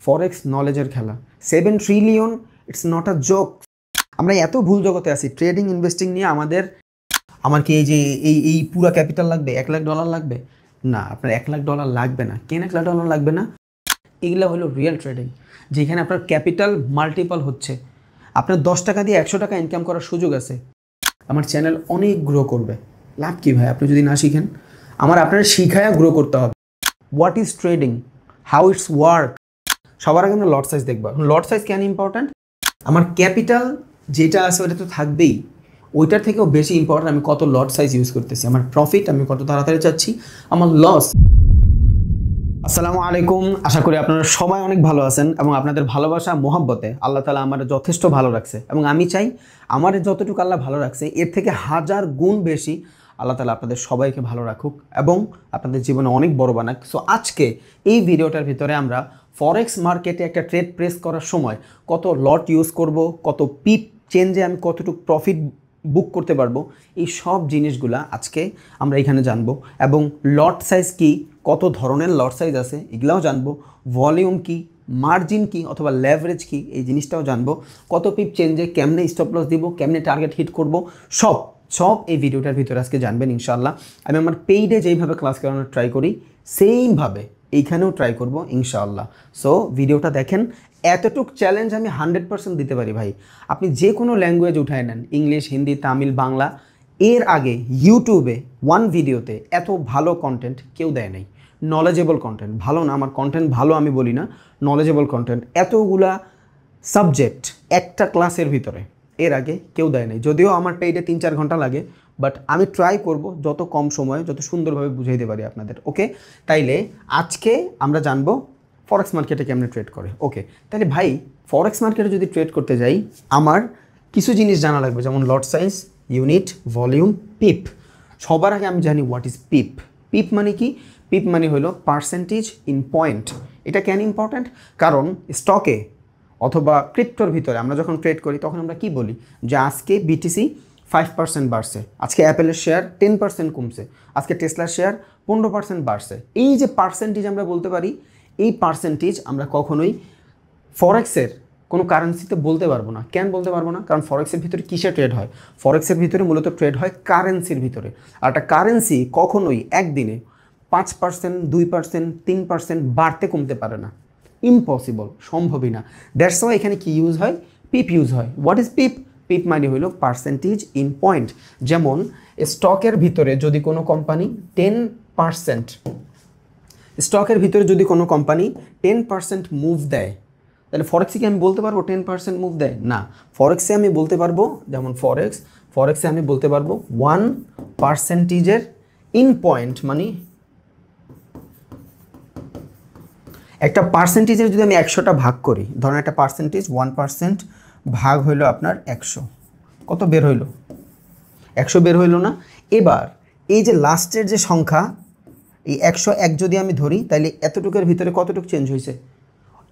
ফরেক্স নলেজের খেলা। 7 trillion, it's not a joke. আমরা এত ভুল জগতে আছি ট্রেডিং ইনভেস্টিং নিয়ে। আমার কি এই যে এই পুরো ক্যাপিটাল লাগবে, $1,00,000 লাগবে? না, আপনার $1,00,000 লাগবে না। কেন $1,00,000 লাগবে না? এগুলো হলো রিয়েল ট্রেডিং, যেখানে আপনার ক্যাপিটাল মাল্টিপল হচ্ছে। আপনার 10 টাকা দিয়ে 100 টাকা ইনকাম করার সুযোগ আছে। আমার চ্যানেল অনেক গ্রো করবে। লাভ কী ভাই আপনি যদি না শিখেন? আপনার শিখায়া গ্রো করতে হবে। What is trading, how it's work. সবার আগে আমরা লট সাইজ দেখব। লট সাইজ কেন ইম্পর্ট্যান্ট? আমার ক্যাপিটাল যেটা আছে ওটা তো থাকবেই, ওইটার থেকেও বেশি ইম্পর্ট্যান্ট আমি কত লট সাইজ ইউজ করতেছি, আমার প্রফিট আমি কত তাড়াতাড়ি চাচ্ছি, আমার লস। আসসালামু আলাইকুম, আশা করি আপনারা সবাই অনেক ভালো আছেন এবং আপনাদের ভালোবাসা মোহাব্বতে আল্লাহ তাআলা আমার যথেষ্ট ভালো রাখছে এবং আমি চাই আমার যতটুকু আল্লাহ ভালো রাখছে এর থেকে 1000 গুণ বেশি আল্লাহ তাআলা আপনাদের সবাইকে ভালো রাখুক এবং আপনাদের জীবনে অনেক বড় বানাক। সো আজকে এই ভিডিওটার ভিতরে আমরা ফরেক্স মার্কেটে একটা ট্রেড প্রেস করার সময় কত লট ইউজ করব, কত পিপ চেঞ্জে আমি কতটুকু প্রফিট বুক করতে পারবো, এই সব জিনিসগুলা আজকে আমরা এখানে জানবো। এবং লট সাইজ কি, কত ধরনের লট সাইজ আছে এগুলাও জানবো, ভলিউম কি, মার্জিন কি অথবা লেভারেজ কি এই জিনিসটাও জানবো, কত পিপ চেঞ্জে কেমনে স্টপ লস দিব, কেমনে টার্গেট হিট করব, সব এই ভিডিওটার ভিতরে আজকে জানবেন ইনশাআল্লাহ। আমি আমার পেইডে যেইভাবে ক্লাস করানোর ট্রাই করি সেইমভাবে এইখানেও ট্রাই করব ইনশাআল্লাহ। সো ভিডিওটা দেখেন। এতটুক চ্যালেঞ্জ আমি 100% দিতে পারি ভাই। আপনি যে কোনো ল্যাঙ্গুয়েজ উঠায় নেন, ইংলিশ, হিন্দি, তামিল, বাংলা, এর আগে ইউটিউবে ওয়ান ভিডিওতে এত ভালো কন্টেন্ট কেউ দেয় নাই। নলেজেবল কন্টেন্ট, ভালো না আমার কন্টেন্ট ভালো আমি বলি না, নলেজেবল কন্টেন্ট এতগুলা সাবজেক্ট একটা ক্লাসের ভিতরে এর আগে কেউ দেয় নাই। যদিও আমার পেইডে 3-4 ঘন্টা লাগে, বাট আমি ট্রাই করব যত কম সময়ে যত সুন্দরভাবে বুঝাইতে পারি আপনাদের। ওকে, তাইলে আজকে আমরা জানবো ফরেক্স মার্কেটে কেমনে ট্রেড করে। ওকে, তাহলে ভাই ফরেক্স মার্কেটে যদি ট্রেড করতে যাই আমার কিছু জিনিস জানা লাগবে, যেমন লট সাইজ, ইউনিট, ভলিউম, পিপ। সবার আগে আমি জানি হোয়াট ইজ পিপ। পিপ মানে কি? পিপ মানে হলো পার্সেন্টেজ ইন পয়েন্ট। এটা কেন ইম্পর্ট্যান্ট? কারণ স্টকে অথবা ক্রিপ্টোর ভিতরে আমরা যখন ট্রেড করি তখন আমরা কি বলি যে আজকে বিটিসি 5% বাড়ছে, আজকে অ্যাপেলের শেয়ার 10% কমছে, আজকে টেসলার শেয়ার 15% বাড়ছে। এই যে পার্সেন্টেজ আমরা বলতে পারি, এই পার্সেন্টেজ আমরা কখনোই ফরেক্সের কোনো কারেন্সিতে বলতে পারবো না। কেন বলতে পারবো না? কারণ ফরেক্সের ভিতরে কিসে ট্রেড হয়? ফরেক্সের ভিতরে মূলত ট্রেড হয় কারেন্সির ভিতরে। আর একটা কারেন্সি কখনোই একদিনে 5%, 2%, 3% বাড়তে কমতে পারে না। ইম্পসিবল, সম্ভবই না। দ্যাটস ওয়াই এখানে কি ইউজ হয়? পিপ ইউজ হয়। What is pip? পিপ মানে হইল পার্সেন্টেজ ইন পয়েন্ট। যেমন স্টকের ভিতরে যদি কোনো কোম্পানি 10%, স্টকের ভিতরে যদি কোনো কোম্পানি 10% মুভ দেয়, তাহলে ফরেক্সে কি আমি বলতে পারবো 10% মুভ দেয়? না, ফরেক্সে আমি বলতে পারবো, যেমন ফরেক্সে আমি বলতে পারবো 1%-এর ইন পয়েন্ট মানে একটা পার্সেন্টেজের যদি আমি 100টা ভাগ করি, ধরেন একটা পার্সেন্টেজ 1% ভাগ হইলো আপনার 100, কত বের হইলো? 100 বের হইলো না? এবার এই যে লাস্টের যে সংখ্যা, এই 101 যদি আমি ধরি, তাহলে এতটুকুর ভিতরে কতটুকু চেঞ্জ হয়েছে?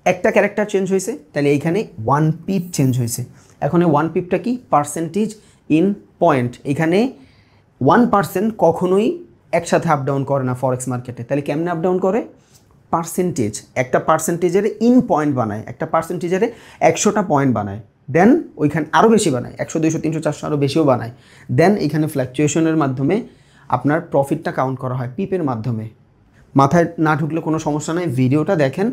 একটা ক্যারেক্টার চেঞ্জ হয়েছে, তাহলে এইখানে 1 পিপ চেঞ্জ হয়েছে। এখন এই 1 পিপটা কি? Percentage in point. এখানে 1% কখনোই একসাথে আপ ডাউন করে না ফরেক্স মার্কেটে। তাহলে কেমনে আপ ডাউন করে? পার্সেন্টেজ, একটা পার্সেন্টেজের ইন পয়েন্ট বানায়, একটা পার্সেন্টেজের 100টা পয়েন্ট বানায়, দেন ওইখানে আরও বেশি বানায়, 100, 200, 300, 400 আরও বেশিও বানায়। দেন এখানে ফ্ল্যাকচুয়েশনের মাধ্যমে আপনার প্রফিটটা কাউন্ট করা হয় পিপের মাধ্যমে। মাথায় না ঢুকলে কোনো সমস্যা নেই, ভিডিওটা দেখেন,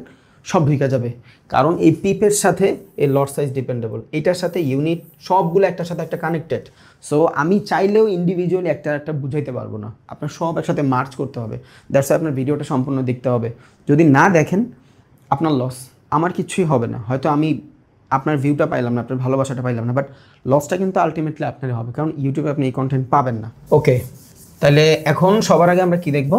সব ঢুকে যাবে। কারণ এই পিপের সাথে এই লট সাইজ ডিপেন্ডেবল, এইটার সাথে ইউনিট, সবগুলো একটার সাথে একটা কানেক্টেড। সো আমি চাইলেও ইন্ডিভিজুয়ালি একটা বুঝাইতে পারবো না, আপনার সব একসাথে মার্চ করতে হবে। দ্যাটস ওয়াই আপনার ভিডিওটা সম্পূর্ণ দেখতে হবে। যদি না দেখেন আপনার লস, আমার কিছুই হবে না। হয়তো আমি আপনার ভিউটা পাইলাম না, আপনার ভালোবাসাটা পাইলাম না, বাট লসটা কিন্তু আলটিমেটলি আপনারই হবে, কারণ ইউটিউবে আপনি এই কন্টেন্ট পাবেন না। ওকে, তাহলে এখন সবার আগে আমরা কি দেখব?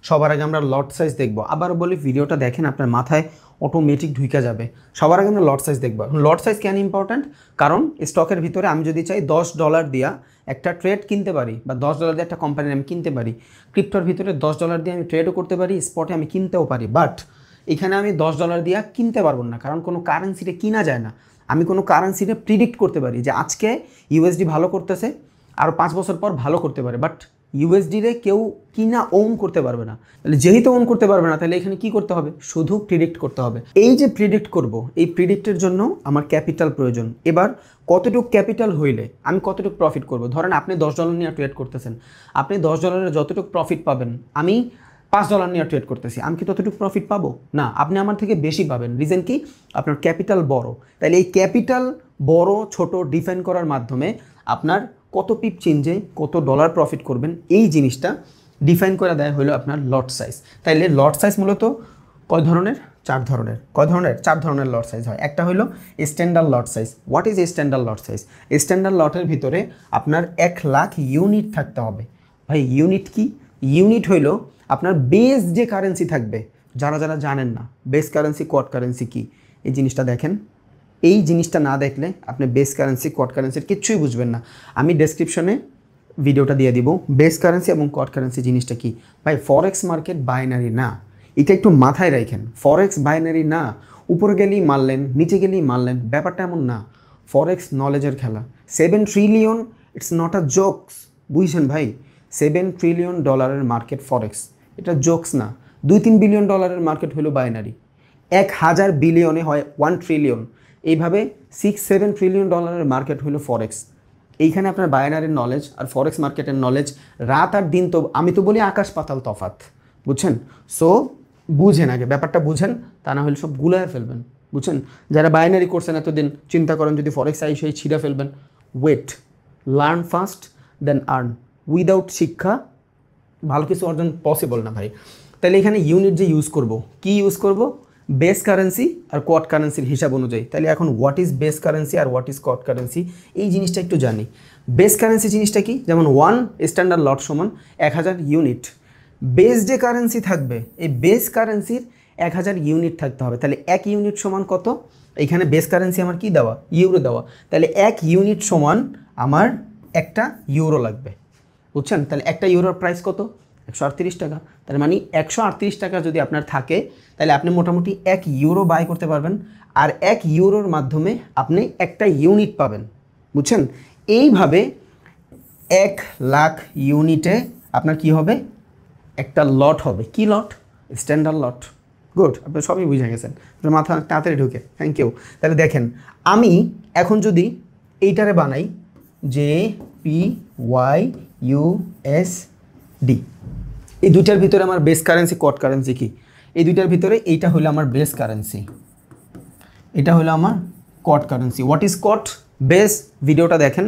সবার আগে আমরা লট সাইজ দেখব। আবার বলি ভিডিওটা দেখেন, আপনার মাথায় অটোমেটিক ঢুকে যাবে। সবার আগে আমরা লট সাইজ দেখব। লট সাইজ কেন ইম্পর্ট্যান্ট? কারণ স্টকের ভিতরে আমি যদি চাই $10 দিয়া একটা ট্রেড কিনতে পারি, বা $10 দিয়ে একটা কোম্পানির আমি কিনতে পারি। ক্রিপ্টোর ভিতরে $10 দিয়ে আমি ট্রেডও করতে পারি, স্পটে আমি কিনতেও পারি। বাট এখানে আমি $10 দিয়ে কিনতে পারবো না, কারণ কোনো কারেন্সিতে কিনা যায় না। আমি কোনো কারেন্সিতে প্রিডিক্ট করতে পারি যে আজকে ইউএসডি ভালো করতেছে, আরও 5 বছর পর ভালো করতে পারে, বাট ইউএসডি রে কেউ কিনা ওন করতে পারবে না। তাহলে যেহেতু ওন করতে পারবে না, তাহলে এখানে কি করতে হবে? শুধু প্রিডিক্ট করতে হবে। এই যে প্রিডিক্ট করব, এই প্রিডিক্টের জন্য আমার ক্যাপিটাল প্রয়োজন। এবার কতটুকু ক্যাপিটাল হইলে আমি কতটুকু প্রফিট করব? ধরেন আপনি $10 নিয়ে ট্রেড করতেছেন, আপনি $10 যতটুকু প্রফিট পাবেন, আমি $5 নিয়ে ট্রেড করতেছি, আমি কি ততটুকু প্রফিট পাবো? না, আপনি আমার থেকে বেশি পাবেন। রিজন কি? আপনার ক্যাপিটাল বড়। তাহলে এই ক্যাপিটাল বড় ছোট ডিফাইন করার মাধ্যমে আপনার কত পিপ চেঞ্জে কত ডলার প্রফিট করবেন, এই জিনিসটা ডিফাইন করে দেয় হলো আপনার লট সাইজ। তাইলে লট সাইজ মূলত কয় ধরনের? 4 ধরনের। কয় ধরনের? 4 ধরনের লট সাইজ হয়। একটা হলো standard lot size. What is standard lot size? Standard লটের ভিতরে আপনার 1 লাখ ইউনিট থাকতে হবে। ভাই ইউনিট কি? ইউনিট হইল আপনার বেস যে কারেন্সি থাকবে। যারা যারা জানেন না বেস কারেন্সি কোয়াড কারেন্সি কি, এই জিনিসটা দেখেন। এই জিনিসটা না দেখলে আপনি বেস কারেন্সি কোয়াড কারেন্সির কিচ্ছুই বুঝবেন না। আমি ডেসক্রিপশনে ভিডিওটা দিয়ে দিব। বেস কারেন্সি এবং কোয়াড কারেন্সি জিনিসটা কি। ভাই ফরেক্স মার্কেট বাইনারি না, এটা একটু মাথায় রাখেন। ফরেক্স বাইনারি না, উপরে গেলেই মারলেন নিচে গেলেই মারলেন, ব্যাপারটা এমন না। ফরেক্স নলেজের খেলা। 7 trillion, it's not a jokes. বুঝছেন ভাই? $7 ট্রিলিয়ন মার্কেট ফরেক্স, এটা জোকস না। $2-3 বিলিয়ন মার্কেট হলো বাইনারি। 1000 বিলিয়নে হয় 1 ট্রিলিয়ন। এইভাবে 6-7 ট্রিলিয়ন মার্কেট হলো ফরেক্স। এইখানে আপনার বাইনারির নলেজ আর ফরেক্স মার্কেটের নলেজ রাত আর দিন, তো আমি তো বলি আকাশ পাতাল তফাত। বুঝছেন? সো বুঝেন, আগে ব্যাপারটা বুঝেন, তা না হলে সব গুলায় ফেলবেন। বুঝছেন? যারা বাইনারি করছেন এতদিন চিন্তা করেন যদি ফরেক্স আই সেই ছিঁড়ে ফেলবেন। ওয়েট, লার্ন ফাস্ট দেন আর্ন। উইদাউট শিক্ষা ভালো কিছু অর্জন পসিবল না ভাই। তাহলে এখানে ইউনিট যে ইউজ করব, কি ইউজ করব? বেস কারেন্সি আর কোয়াড কারেন্সির হিসাব অনুযায়ী। তাহলে এখন হোয়াট ইজ বেস কারেন্সি আর হোয়াট ইজ কোয়াড কারেন্সি, এই জিনিসটা একটু জানি। বেস কারেন্সি জিনিসটা কি? যেমন 1 স্ট্যান্ডার্ড লট সমান 1000 ইউনিট। বেস যে কারেন্সি থাকবে, এই বেস কারেন্সির 1000 ইউনিট থাকতে হবে। তাহলে 1 ইউনিট সমান কত? এখানে বেস কারেন্সি আমার কি দেওয়া? ইউরো দেওয়া। তাহলে 1 ইউনিট সমান আমার 1টা ইউরো লাগবে। বুঝছেন? তাহলে 1টা ইউরোর প্রাইস কত? 138 টাকা। তার মানে 138 টাকা যদি আপনার থাকে, তাহলে আপনি মোটামুটি 1 ইউরো বাই করতে পারবেন। আর 1 ইউরোর মাধ্যমে আপনি 1টা ইউনিট পাবেন। বুঝছেন? এইভাবে 1 লাখ ইউনিটে আপনার কি হবে? একটা লট হবে। কি লট? স্ট্যান্ডার্ড লট। গুড, আপনি সবই বুঝে গেছেন, আপনার মাথা তাড়াতাড়ি ঢুকে। Thank you. তাহলে দেখেন, আমি এখন যদি এইটারে বানাই JPYUSD, এই দুইটার ভিতরে আমার বেস কারেন্সি কোয়াড কারেন্সি কি? এই দুইটার ভিতরে এইটা হলো আমার বেস কারেন্সি, এটা হলো আমার quad currency. What is quad? Base. ভিডিওটা দেখেন।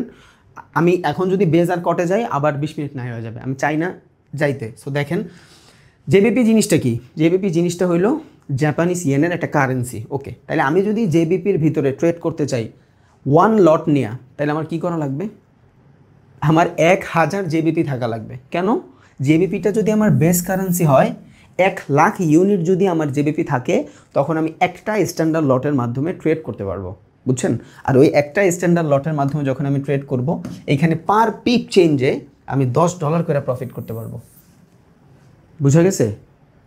আমি এখন যদি বেস আর কটে যাই আবার 20 মিনিট না হয়ে যাবে, আমি চাই না যাইতে। সো দেখেন জেবিপি জিনিসটা কি? জেবিপি জিনিসটা হলো জাপানিজ ইয়েনের একটা কারেন্সি। ওকে, তাহলে আমি যদি জেবিপির ভিতরে ট্রেড করতে চাই 1 লট নিয়ে, তাহলে আমার কি করা লাগবে? আমার 1000 জেবিপি থাকা লাগবে। কেন? জেবিপিটা যদি আমার বেস কারেন্সি হয়, 1 লাখ ইউনিট যদি আমার জেবিপি থাকে, তখন আমি একটা স্ট্যান্ডার্ড লটের মাধ্যমে ট্রেড করতে পারবো। বুঝছেন? আর ওই একটা স্ট্যান্ডার্ড লটের মাধ্যমে যখন আমি ট্রেড করব, এইখানে পার পিপ চেঞ্জে আমি $10 করে প্রফিট করতে পারবো। বুঝা গেছে?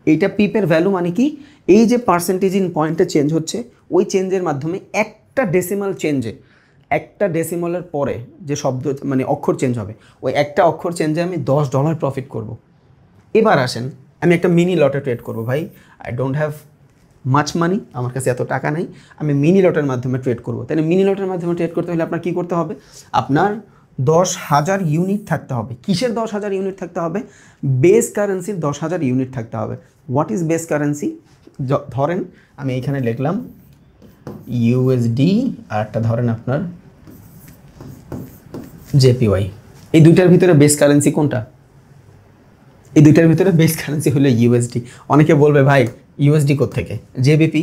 এইটা পিপের ভ্যালু মানে কি? এই যে পার্সেন্টেজ ইন পয়েন্টে চেঞ্জ হচ্ছে, ওই চেঞ্জের মাধ্যমে একটা ডেসিমাল চেঞ্জে, একটা ডেসিমালের পরে যে শব্দ মানে অক্ষর চেঞ্জ হবে, ওই একটা অক্ষর চেঞ্জে আমি $10 প্রফিট করব। এবার আসেন, আমি একটা মিনি লটে ট্রেড করব। ভাই I don't have much money, আমার কাছে এত টাকা নেই, আমি মিনি লটের মাধ্যমে ট্রেড করব। তাহলে মিনি লটের মাধ্যমে ট্রেড করতে হলে আপনার কী করতে হবে? আপনার 10,000 ইউনিট থাকতে হবে। কিসের 10,000 ইউনিট থাকতে হবে? বেস কারেন্সির 10,000 ইউনিট থাকতে হবে। What is base currency? ধরেন আমি এইখানে লিখলাম ইউএসডি, আর একটা ধরেন আপনার জেপিওয়াই। এই দুইটার ভিতরে বেস কারেন্সি কোনটা? এই দুইটার ভিতরে বেস কারেন্সি হলো ইউএসডি। অনেকে বলবে ভাই ইউএসডি কোত্থেকে? জেবিপি।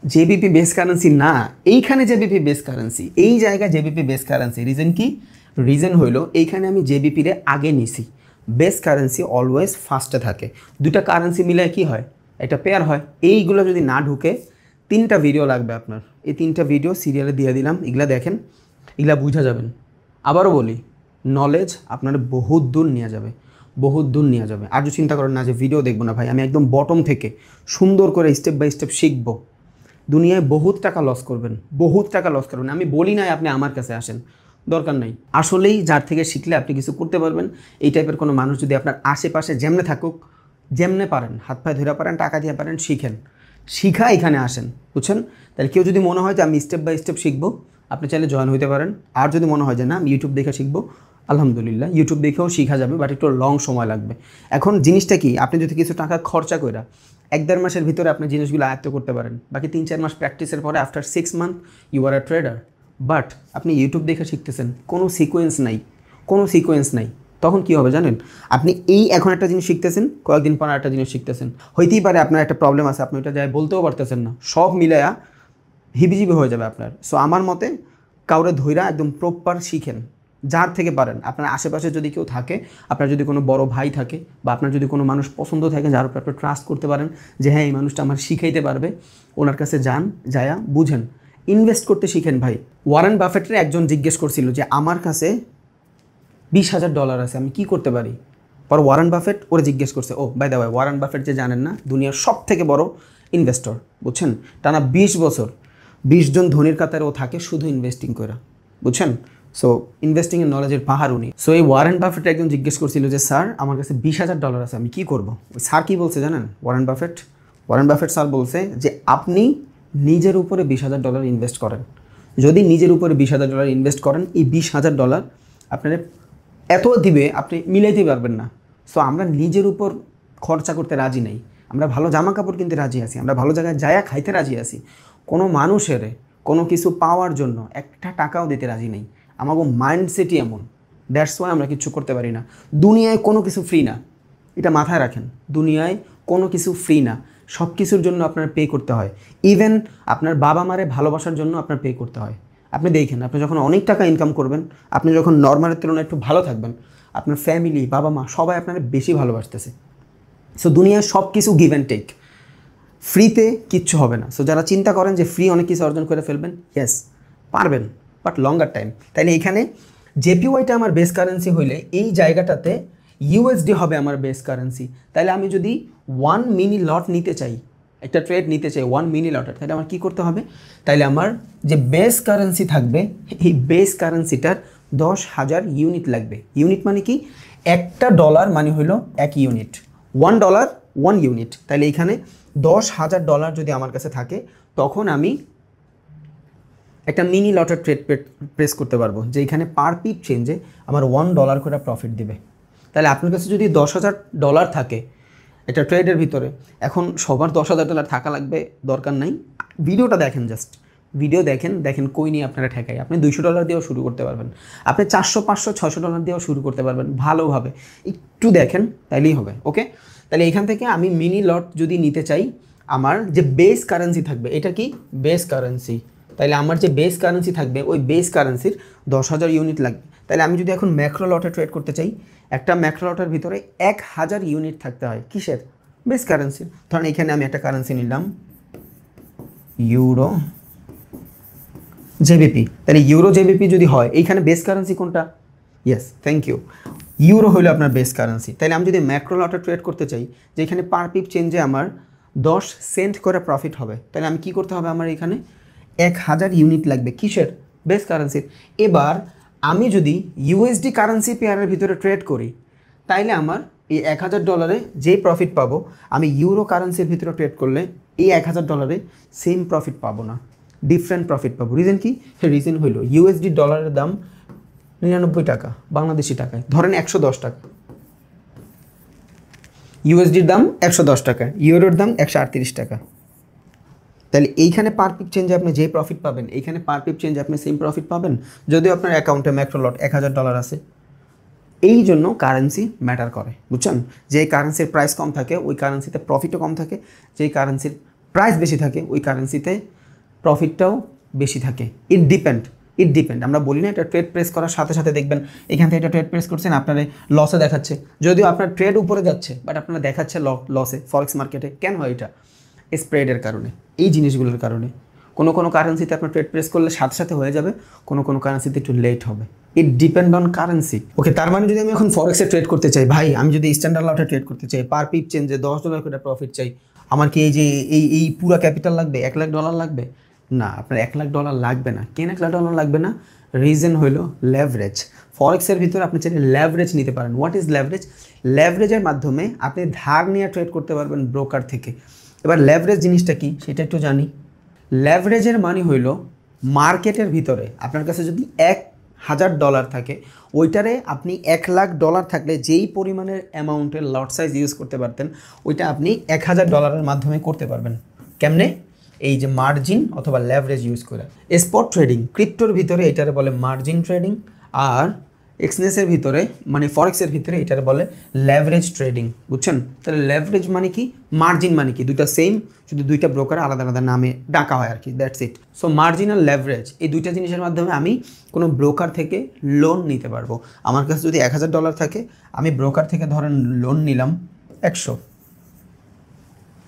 জেবিপি বেস কারেন্সি না, এইখানে জেবিপি বেস কারেন্সি, এই জায়গায় জেবিপি বেস কারেন্সি। রিজন কি? রিজন হইলো এইখানে আমি জেবিপিরে আগে নিছি। বেস কারেন্সি অলওয়েজ ফার্স্টে থাকে। দুটা কারেন্সি মিলে কি হয়? একটা পেয়ার হয়। এইগুলো যদি না ঢুকে, 3টা ভিডিও লাগবে আপনার। এই 3টা ভিডিও সিরিয়ালে দিয়ে দিলাম, এগুলা দেখেন, এগুলা বুঝা যাবেন। আবারও বলি, নলেজ আপনার বহুত দূর নিয়ে যাবে, বহুত দূর নিয়ে যাবে। আর যদি চিন্তা করেন না যে ভিডিও দেখবো না ভাই, আমি একদম বটম থেকে সুন্দর করে স্টেপ বাই স্টেপ শিখবো, দুনিয়ায় বহুত টাকা লস করবেন, বহুত টাকা লস করবেন। আমি বলি নাই আপনি আমার কাছে আসেন, দরকার নাই। আসলেই যার থেকে শিখলে আপনি কিছু করতে পারবেন, এই টাইপের কোনো মানুষ যদি আপনার আশেপাশে যেমনে থাকুক, যেমনে পারেন হাত পায়ে ধরে পারেন, টাকা দিয়ে পারেন, শিখেন, শিখা এখানে আসেন, বুঝছেন? তাহলে কেউ যদি মনে হয় যে আমি স্টেপ বাই স্টেপ শিখবো, আপনি চাইলে জয়েন হতে পারেন। আর যদি মনে হয় যে না আমি ইউটিউব দেখে শিখবো, আলহামদুলিল্লাহ ইউটিউব দেখেও শেখা যাবে, বাট একটু লং সময় লাগবে। এখন জিনিসটা কি, আপনি যদি কিছু টাকা খরচা করে 1-1.5 মাসের ভিতরে আপনি জিনিসগুলো আয়ত্ত করতে পারেন, বাকি 3-4 মাস প্র্যাকটিসের পরে after 6 month you are a trader. But আপনি ইউটিউব দেখে শিখতেছেন, কোনো সিকোয়েন্স নাই, কোনো সিকোয়েন্স নাই, তখন কী হবে জানেন? আপনি এখন একটা জিনিস শিখতেছেন, কয়েকদিন পর একটা জিনিস শিখতেছেন, হইতেই পারে আপনার একটা প্রবলেম আছে, আপনি ওটা যাই বলতেও পারতেছেন না, সব মিলায়া হিবিজিবি হয়ে যাবে আপনার। সো আমার মতে কাউরে ধইরা একদম প্রপার শিখেন, যার থেকে পারেন। আপনার আশেপাশে যদি কেউ থাকে, আপনার যদি কোনো বড় ভাই থাকে, বা আপনার যদি কোনো মানুষ পছন্দ থাকে যার উপর আপনি ট্রাস্ট করতে পারেন যে হ্যাঁ এই মানুষটা আমার শিখাইতে পারবে, ওনার কাছে যান, যায়া বুঝেন, ইনভেস্ট করতে শিখেন ভাই। ওয়ারেন বাফেটের একজন জিজ্ঞেস করছিল যে আমার কাছে $20,000 আছে, আমি কি করতে পারি? পর ওয়ারেন বাফেট ওরে জিজ্ঞেস করছে, oh by the way Warren Buffett যে জানেন না, দুনিয়ার সব থেকে বড় ইনভেস্টর, বুঝছেন? টানা 20 বছর 20 জন ধনীর কাতারে ও থাকে শুধু ইনভেস্টিং করে, বুঝছেন? সো ইনভেস্টিংয়ের নলেজের পাহাড় উনি। সো এই ওয়ারেন বাফেট একজন জিজ্ঞেস করছিল যে স্যার আমার কাছে $20,000 আছে, আমি কি করব? ওই স্যার কী বলছে জানেন? ওয়ারেন বাফেট স্যার বলছে যে আপনি নিজের উপরে $20,000 ইনভেস্ট করেন। যদি নিজের উপরে $20,000 ইনভেস্ট করেন, এই $20,000 আপনার এত দিবে আপনি মিলাইতে পারবেন না। সো আমরা নিজের উপর খরচা করতে রাজি নেই, আমরা ভালো জামা কাপড় কিনতে রাজি আছি, আমরা ভালো জায়গায় যায়া খাইতে রাজি আছি, কোনো মানুষের কোনো কিছু পাওয়ার জন্য একটা টাকাও দিতে রাজি নেই। আমাকে মাইন্ডসেটই এমন, দ্যাটস ওয়াই আমরা কিছু করতে পারি না। দুনিয়ায় কোনো কিছু ফ্রি না, এটা মাথায় রাখেন। দুনিয়ায় কোনো কিছু ফ্রি না, সব কিছুর জন্য আপনার পে করতে হয়। ইভেন আপনার বাবা মারে ভালোবাসার জন্য আপনার পে করতে হয়। আপনি দেখেন, আপনি যখন অনেক টাকা ইনকাম করবেন, আপনি যখন নর্মালের তুলনায় একটু ভালো থাকবেন, আপনার ফ্যামিলি, বাবা মা সবাই আপনার বেশি ভালোবাসতেছে। সো দুনিয়ায় সব কিছু গিভ অ্যান্ড টেক, ফ্রিতে কিচ্ছু হবে না। সো যারা চিন্তা করেন যে ফ্রি অনেক কিছু অর্জন করে ফেলবেন, ইয়েস পারবেন, বাট লঙ্গার টাইম। তাইলে এইখানে জেপিওয়াইটা আমার বেস কারেন্সি হইলে এই জায়গাটাতে ইউএসডি হবে আমার বেস কারেন্সি। তাইলে আমি যদি 1 মিনি লট নিতে চাই, একটা ট্রেড নিতে চাই 1 মিনি লটের, তাহলে আমার কী করতে হবে? তাইলে আমার যে বেস কারেন্সি থাকবে, এই বেস কারেন্সিটার 10,000 ইউনিট লাগবে। ইউনিট মানে কি? একটা ডলার মানে হইল 1 ইউনিট, $1 1 ইউনিট। তাহলে এইখানে $10,000 যদি আমার কাছে থাকে, তখন আমি একটা মিনি লটের ট্রেড প্রেস করতে পারবো, যে এখানে পার পিপ চেঞ্জে আমার $1 করে প্রফিট দিবে। তাহলে আপনার কাছে যদি $10,000 থাকে একটা ট্রেডের ভিতরে, এখন সবার $10,000 থাকা লাগবে দরকার নাই, ভিডিওটা দেখেন, জাস্ট ভিডিও দেখেন কই নিয়ে আপনারা ঠেকাই। আপনি $200 দিয়েও শুরু করতে পারবেন, আপনি $400, $500, $600 দিয়েও শুরু করতে পারবেন, ভালোভাবে একটু দেখেন, তাইলেই হবে। ওকে, তাহলে এখান থেকে আমি মিনি লট যদি নিতে চাই, আমার যে বেস কারেন্সি থাকবে, এটা কি বেস কারেন্সি, তাইলে আমার যে বেস কারেন্সি থাকবে ওই বেস কারেন্সির 10,000 ইউনিট লাগবে। তাহলে আমি যদি এখন ম্যাক্রো লটে ট্রেড করতে চাই, একটা ম্যাক্রো লটের ভিতরে 1,000 ইউনিট থাকতে হয়, কিসের? বেস কারেন্সির। ধরেন এখানে আমি একটা কারেন্সি নিলাম ইউরো জেবিপি, তাহলে ইউরো জেবিপি যদি হয়, এইখানে বেস কারেন্সি কোনটা? ইয়েস, থ্যাংক ইউ, ইউরো হলো আপনার বেস কারেন্সি। তাহলে আমি যদি ম্যাক্রো লটে ট্রেড করতে চাই, যেখানে পার পিপ চেঞ্জে আমার 10 সেন্ট করে প্রফিট হবে, তাহলে আমি কি করতে হবে? আমার এখানে 1,000 ইউনিট লাগবে, কিসের? বেস কারেন্সির। এবার আমি যদি ইউএসডি কারেন্সি পেয়ারের ভিতরে ট্রেড করি, তাইলে আমার এই $1,000 যেই প্রফিট পাবো, আমি ইউরো কারেন্সির ভিতরে ট্রেড করলে এই $1,000 সেম প্রফিট পাবো না, ডিফারেন্ট প্রফিট পাবো। রিজন কি? রিজন হইল ইউএসডি ডলারের দাম 99 টাকা, বাংলাদেশি টাকায় ধরেন 110 টাকা, ইউএসডির দাম 110 টাকা, ইউরোর দাম 138 টাকা। তাহলে এইখানে পার পিপ চেঞ্জে আপনি যে প্রফিট পাবেন, এইখানে পার পিপ চেঞ্জে আপনি সেম প্রফিট পাবেন, যদিও আপনার অ্যাকাউন্টে ম্যাক্রো লট $1,000 আছে। এই জন্য কারেন্সি ম্যাটার করে, বুঝছেন? যে কারেন্সির প্রাইস কম থাকে ওই কারেন্সিতে প্রফিটও কম থাকে, যেই কারেন্সির প্রাইস বেশি থাকে ওই কারেন্সিতে প্রফিটটাও বেশি থাকে। ইট ডিপেন্ড। আমরা বলি না, এটা ট্রেড প্রেস করার সাথে সাথে দেখবেন এখান থেকে এটা ট্রেড প্রেস করছেন, আপনার লসে দেখাচ্ছে, যদিও আপনার ট্রেড উপরে যাচ্ছে, বাট আপনারা দেখাচ্ছে লসে। ফরেক্স মার্কেটে কেন হয় এটা? স্প্রেডের কারণে, এই জিনিসগুলোর কারণে। কোনো কারেন্সিতে আপনার ট্রেড প্রেস করলে সাথে সাথে হয়ে যাবে, কোনো কারেন্সিতে একটু লেট হবে। It depend on currency. Okay, তার মানে যদি আমি এখন ফরেক্সে ট্রেড করতে চাই, ভাই আমি যদি স্ট্যান্ডার্ড লটে ট্রেড করতে চাই, পার পিপ চেঞ্জে $10 করে প্রফিট চাই, আমার কি এই যে এই পুরো ক্যাপিটাল লাগবে? $1,00,000 লাগবে? না, আপনার $1,00,000 লাগবে না। কেন $1,00,000 লাগবে না? রিজন হলো লেভারেজ। ফরেক্সের ভিতরে আপনি চাইলে লেভারেজ নিতে পারেন। What is leverage? লেভারেজের মাধ্যমে আপনি ধার নিয়ে ট্রেড করতে পারবেন ব্রোকার থেকে। এবার লেভারেজ জিনিসটা কি সেটা একটু জানি। লেভারেজের মানে হইল মার্কেটের ভিতরে আপনার কাছে যদি $1,000 থাকে, ওইটারে আপনি $1,00,000 থাকলে যেই পরিমাণের অ্যামাউন্টের লট সাইজ ইউজ করতে পারতেন, ওইটা আপনি $1,000 মাধ্যমে করতে পারবেন। কেমনে? এই যে মার্জিন অথবা লেভারেজ ইউজ করে। স্পট ট্রেডিং, ক্রিপ্টোর ভিতরে এটারে বলে মার্জিন ট্রেডিং, আর এক্সচেঞ্জের ভিতরে মানে ফরেক্সের ভিতরে এটারে বলে লেভারেজ ট্রেডিং। বুঝছেন? তাহলে লেভারেজ মানে কি, মার্জিন মানে কি, দুইটা সেম, শুধু দুইটা ব্রোকার আলাদা আলাদা নামে ডাকা হয় আর কি, দ্যাটস ইট। সো মার্জিন আর লেভারেজ এই দুইটা জিনিসের মাধ্যমে আমি কোনো ব্রোকার থেকে লোন নিতে পারবো। আমার কাছে যদি $1,000 থাকে, আমি ব্রোকার থেকে ধরেন লোন নিলাম 100,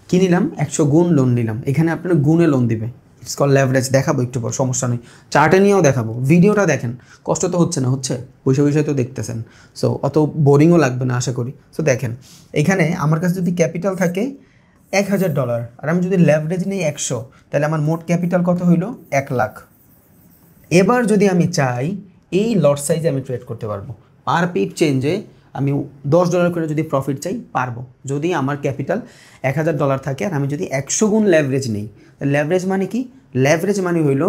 কি নিলাম? 100 গুণ লোন নিলাম। এখানে আপনার গুণে লোন দিবে, ইটস কল লেভারেজ। দেখাবো একটু পর, সমস্যা নেই, চার্টে নিয়েও দেখাবো। ভিডিওটা দেখেন, কষ্ট তো হচ্ছে না? হচ্ছে, বসে বসে তো দেখতেছেন, সো অত বোরিংও লাগবে না আশা করি। সো দেখেন, এখানে আমার কাছে যদি ক্যাপিটাল থাকে $1,000 আর আমি যদি লেভারেজ নিই 100, তাহলে আমার মোট ক্যাপিটাল কত হইল? 1,00,000। এবার যদি আমি চাই এই লট সাইজে আমি ট্রেড করতে পারবো, পার পিপ চেঞ্জে আমি $10 করে যদি প্রফিট চাই পারবো, যদি আমার ক্যাপিটাল $1,000 থাকে আর আমি যদি 100 গুণ লেভারেজ নিই। লেভারেজ মানে কি? লেভারেজ মানে হইল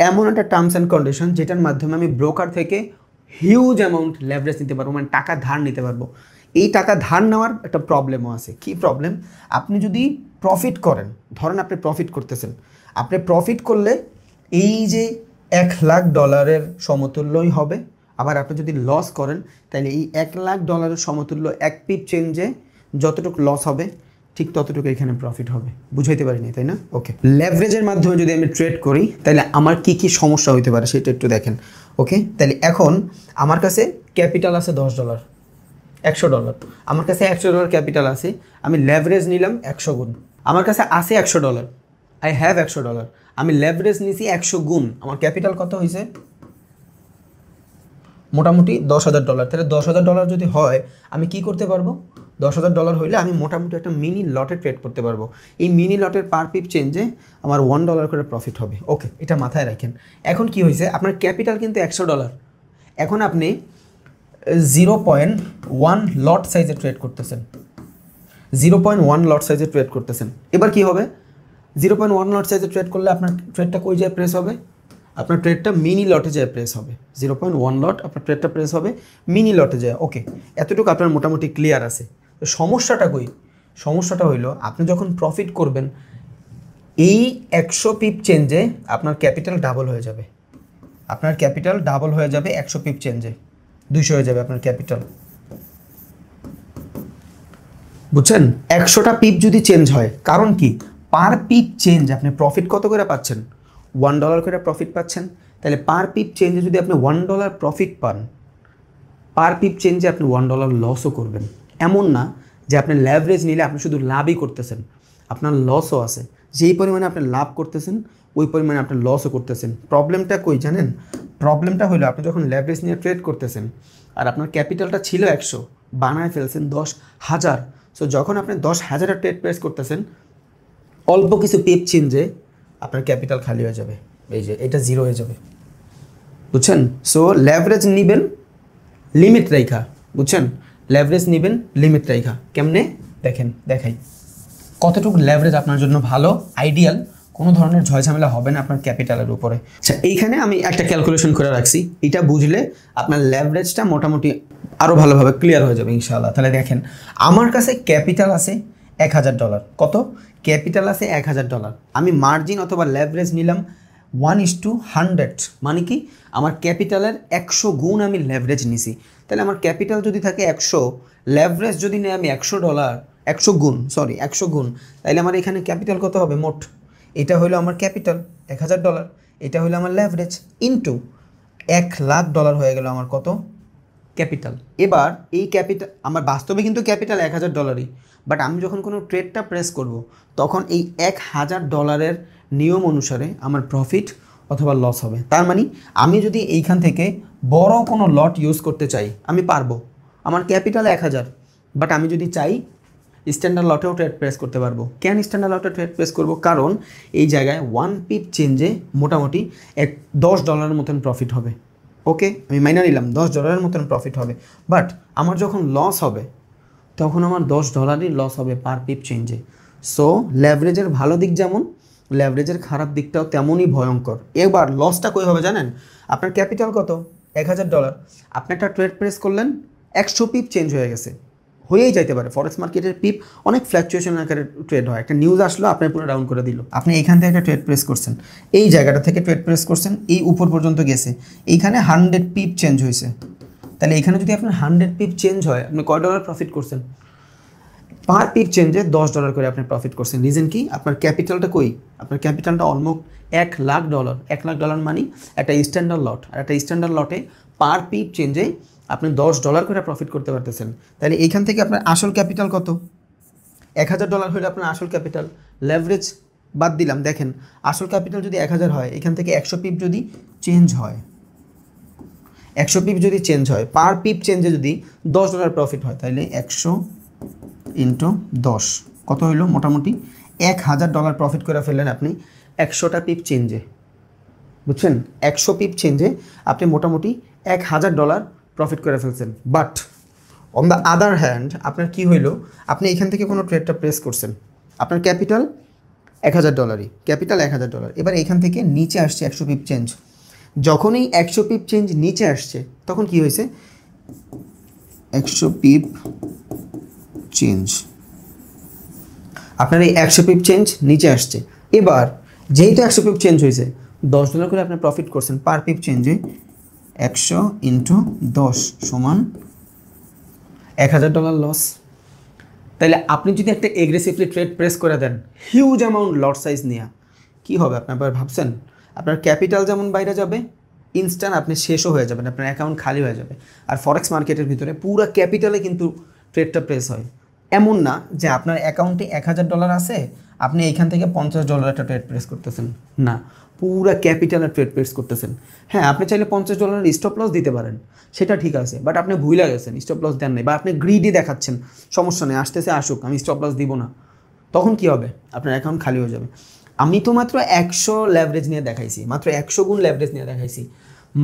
এমন একটা টার্মস অ্যান্ড কন্ডিশন যেটার মাধ্যমে আমি ব্রোকার থেকে হিউজ অ্যামাউন্ট লেভারেজ নিতে পারবো, মানে টাকা ধার নিতে পারবো। এই টাকা ধার নেওয়ার একটা প্রবলেমও আছে। কি প্রবলেম? আপনি যদি প্রফিট করেন, ধরেন আপনি প্রফিট করতেছেন, আপনি প্রফিট করলে এই যে $1,00,000 সমতুল্যই হবে। আবার আপনি যদি লস করেন, তাহলে এই $1,00,000 সমতুল্য এক পিপ চেঞ্জে যতটুকু লস হবে ঠিক ততটুকু এখানে প্রফিট হবে। বুঝাইতে পারিনি, তাই না? ওকে, লেভারেজের মাধ্যমে যদি আমি ট্রেড করি তাহলে আমার কি কি সমস্যা হইতে পারে সেটা একটু দেখেন। ওকে, তাহলে এখন আমার কাছে ক্যাপিটাল আছে $10, $100, আমার কাছে $100 ক্যাপিটাল আছে, আমি লেভারেজ নিলাম 100 গুণ। আমার কাছে আছে $100, আই হ্যাভ $100, আমি লেভারেজ নিছি 100 গুণ, আমার ক্যাপিটাল কত হয়েছে? মোটামুটি $10,000। তাহলে $10,000 যদি হয় আমি কি করতে পারবো? $10,000 হইলে আমি মোটামুটি একটা মিনি লটে ট্রেড করতে পারবো। এই মিনি লটের পার পিপ চেঞ্জে আমার $1 করে প্রফিট হবে। ওকে, এটা মাথায় রাখেন। এখন কি হয়েছে, আপনার ক্যাপিটাল কিন্তু $100, এখন আপনি 0.1 লট সাইজে ট্রেড করতেছেন, 0.1 লট সাইজে ট্রেড করতেছেন। এবার কি হবে? 0.1 লট সাইজে ট্রেড করলে আপনার ট্রেডটা কই যায় প্রেস হবে? আপনার ট্রেডটা মিনি লটে যায় প্রেস হবে। 0.1 লট আপনার ট্রেডটা প্রেস হবে মিনি লটে যায়। ওকে, এতটুকু আপনার মোটামুটি ক্লিয়ার আছে। তো সমস্যাটা কই? সমস্যাটা হইলো আপনি যখন প্রফিট করবেন, এই 100 পিপ চেঞ্জে আপনার ক্যাপিটাল ডাবল হয়ে যাবে। আপনার ক্যাপিটাল ডাবল হয়ে যাবে 100 পিপ চেঞ্জে, 200 হয়ে যাবে আপনার ক্যাপিটাল। বুঝছেন? 100টা পিপ যদি চেঞ্জ হয়, কারণ কি, পার পিপ চেঞ্জ আপনি প্রফিট কত করে পাচ্ছেন? $1 করে প্রফিট পাচ্ছেন। তাহলে পার পিপ চেঞ্জে যদি আপনি $1 প্রফিট পান, পার পিপ চেঞ্জে আপনি $1 লসও করবেন। এমন না যে আপনি লেভারেজ নিলে আপনি শুধু লাভই করতেছেন, আপনার লসও আছে। যেই পরিমাণে আপনি লাভ করতেছেন ওই পরিমাণে আপনি লসও করতেছেন। প্রবলেমটা কই জানেন? প্রবলেমটা হলো আপনি যখন লেভারেজ নিয়ে ট্রেড করতেছেন আর আপনার ক্যাপিটালটা ছিল 100, বানায় ফেলছেন 10,000। সো যখন আপনি 10,000 ট্রেড প্রেস করতেছেন, অল্প কিছু পিপ চেঞ্জে আপনার ক্যাপিটাল খালি হয়ে যাবে, এই যে এটা জিরো হয়ে যাবে। বুঝছেন? সো লেভারেজ নিবেন লিমিট রেখা। বুঝছেন? লেভারেজ নিবেন লিমিট রেখা। কেমনে দেখেন, দেখাই কতটুকু লেভারেজ আপনার জন্য ভালো, আইডিয়াল, কোনো ধরনের ঝয়ঝামেলা হবে না আপনার ক্যাপিটালের উপরে। আচ্ছা, এইখানে আমি একটা ক্যালকুলেশন করে রাখছি, এটা বুঝলে আপনার লেভারেজটা মোটামুটি আরও ভালোভাবে ক্লিয়ার হয়ে যাবে ইনশাআল্লাহ। তাহলে দেখেন, আমার কাছে ক্যাপিটাল আছে $1,000। কত? ক্যাপিটাল আছে $1,000। আমি মার্জিন অথবা লেভারেজ নিলাম 1:100, মানে কি আমার ক্যাপিটালের 100 গুণ আমি লেভারেজ নিছি। তাহলে আমার ক্যাপিটাল যদি থাকে 100, লেভারেজ যদি নেই আমি $100, 100 গুণ, সরি 100 গুণ, তাহলে আমার এখানে ক্যাপিটাল কত হবে মোট? এটা হলো আমার ক্যাপিটাল $1,000, এটা হলো আমার লেভারেজ, ইনটু $1,00,000 হয়ে গেল আমার কত? ক্যাপিটাল। এবার এই ক্যাপিটাল আমার বাস্তবে কিন্তু ক্যাপিটাল $1,000ই, বাট আমি যখন কোনো ট্রেডটা প্রেস করব তখন এই $1,000 নিয়ম অনুসারে আমার প্রফিট অথবা লস হবে। তার মানে আমি যদি এইখান থেকে বড় কোনো লট ইউজ করতে চাই আমি পারবো। আমার ক্যাপিটাল 1,000, বাট আমি যদি চাই স্ট্যান্ডার্ড লটেও ট্রেড প্রেস করতে পারবো। কেন স্ট্যান্ডার্ড লটে ট্রেড প্রেস করবো? কারণ এই জায়গায় 1 পিপ চেঞ্জে মোটামুটি $10 মতন প্রফিট হবে। ওকে, আমি মাইনা নিলাম $10 মতন প্রফিট হবে, বাট আমার যখন লস হবে তখন আমার $10 লস হবে পার পিপ চেঞ্জে। সো লেভারেজের ভালো দিক যেমন, লেভারেজের খারাপ দিকটাও তেমনই ভয়ঙ্কর। এবার লসটা কই হবে জানেন? আপনার ক্যাপিটাল কত? $1000। আপনি একটা ট্রেড প্রেস করলেন, 100 পিপ চেঞ্জ হয়ে গেছে, হয়েই যাইতে পারে। ফরেক্স মার্কেটের পিপ অনেক ফ্ল্যাকচুয়েশন আকারে ট্রেড হয়। একটা নিউজ আসলো, আপনার পুরো ডাউন করে দিল। আপনি এইখান থেকে একটা ট্রেড প্রেস করছেন, এই জায়গাটা থেকে ট্রেড প্রেস করছেন, এই উপর পর্যন্ত গেছে, এইখানে 100 পিপ চেঞ্জ হয়েছে। তাহলে এখানে যদি আপনার 100 পিপ চেঞ্জ হয়, আপনি কয় ডলার প্রফিট করছেন? পার পিপ চেঞ্জে $10 করে আপনি প্রফিট করছেন। রিজন কি? আপনার ক্যাপিটালটা কই? আপনার ক্যাপিটালটা অলমোস্ট $1,00,000। $1,00,000 মানে একটা স্ট্যান্ডার্ড লট, আর একটা স্ট্যান্ডার্ড লটে পার পিপ চেঞ্জে আপনি $10 করে প্রফিট করতে পারতেছেন। তাহলে এইখান থেকে আপনার আসল ক্যাপিটাল কত? $1,000 হলে আপনার আসল ক্যাপিটাল। লেভারেজ বাদ দিলাম, দেখেন আসল ক্যাপিটাল যদি 1000 হয়, এখান থেকে 100 পিপ যদি চেঞ্জ হয়, 100 পিপ যদি চেঞ্জ হয়, পার পিপ চেঞ্জে যদি $10 প্রফিট হয়, তাহলে 100 ইন্টু 10 কত হইল? মোটামুটি $1000 প্রফিট করে ফেললেন আপনি 100টা পিপ চেঞ্জে। বুঝছেন? 100 পিপ চেঞ্জে আপনি মোটামুটি $1000 প্রফিট করে ফেলছেন। But on the other hand আপনার কি হইল? আপনি এখান থেকে কোনো ট্রেডটা প্রেস করছেন, আপনার ক্যাপিটাল $1000, ক্যাপিটাল $1000। এবার এখান থেকে নিচে আসছে 100 পিপ চেঞ্জ। যখনই 100 পিপ চেঞ্জ নিচে আসছে, তখন কি হয়েছে? 100 পিপ চেঞ্জ, আপনার এই 100 পিপ চেঞ্জ নিচে আসছে। এবার যেহেতু 100 পিপ চেঞ্জ হয়েছে, $10 করে আপনি প্রফিট করছেন পার পিপ চেঞ্জে, 100 ইন্টু 10 সমান $1000 লস। তাইলে আপনি যদি একটা এগ্রেসিভলি ট্রেড প্রেস করে দেন হিউজ অ্যামাউন্ট লট সাইজ নিয়ে, কী হবে? আপনি আবার ভাবছেন আপনার ক্যাপিটাল যেমন বাইরে যাবে, ইনস্ট্যান্ট আপনি শেষও হয়ে যাবেন, আপনার অ্যাকাউন্ট খালি হয়ে যাবে। আর ফরেক্স মার্কেটের ভিতরে পুরো ক্যাপিটালে কিন্তু ট্রেডটা প্রেস হয়। এমন না যে আপনার অ্যাকাউন্টে $1000 আছে, আপনি এইখান থেকে $50 একটা ট্রেড প্রেস করতেছেন, না, পুরো ক্যাপিটালের ট্রেড প্রেস করতেছেন। হ্যাঁ, আপনি চাইলে $50 স্টপ লস দিতে পারেন, সেটা ঠিক আছে, বাট আপনি ভুলে গেছেন, স্টপ লস দেন নাই, বা আপনি গ্রিডি দেখাচ্ছেন, সমস্যা নেই, আসতেছে আসুক, আমি স্টপ লস দিব না। তখন কি হবে? আপনার অ্যাকাউন্ট খালি হয়ে যাবে। আমি তো মাত্র 100 লেভারেজ নিয়ে দেখাইছি, মাত্র 100 গুণ লেভারেজ নিয়ে দেখাইছি।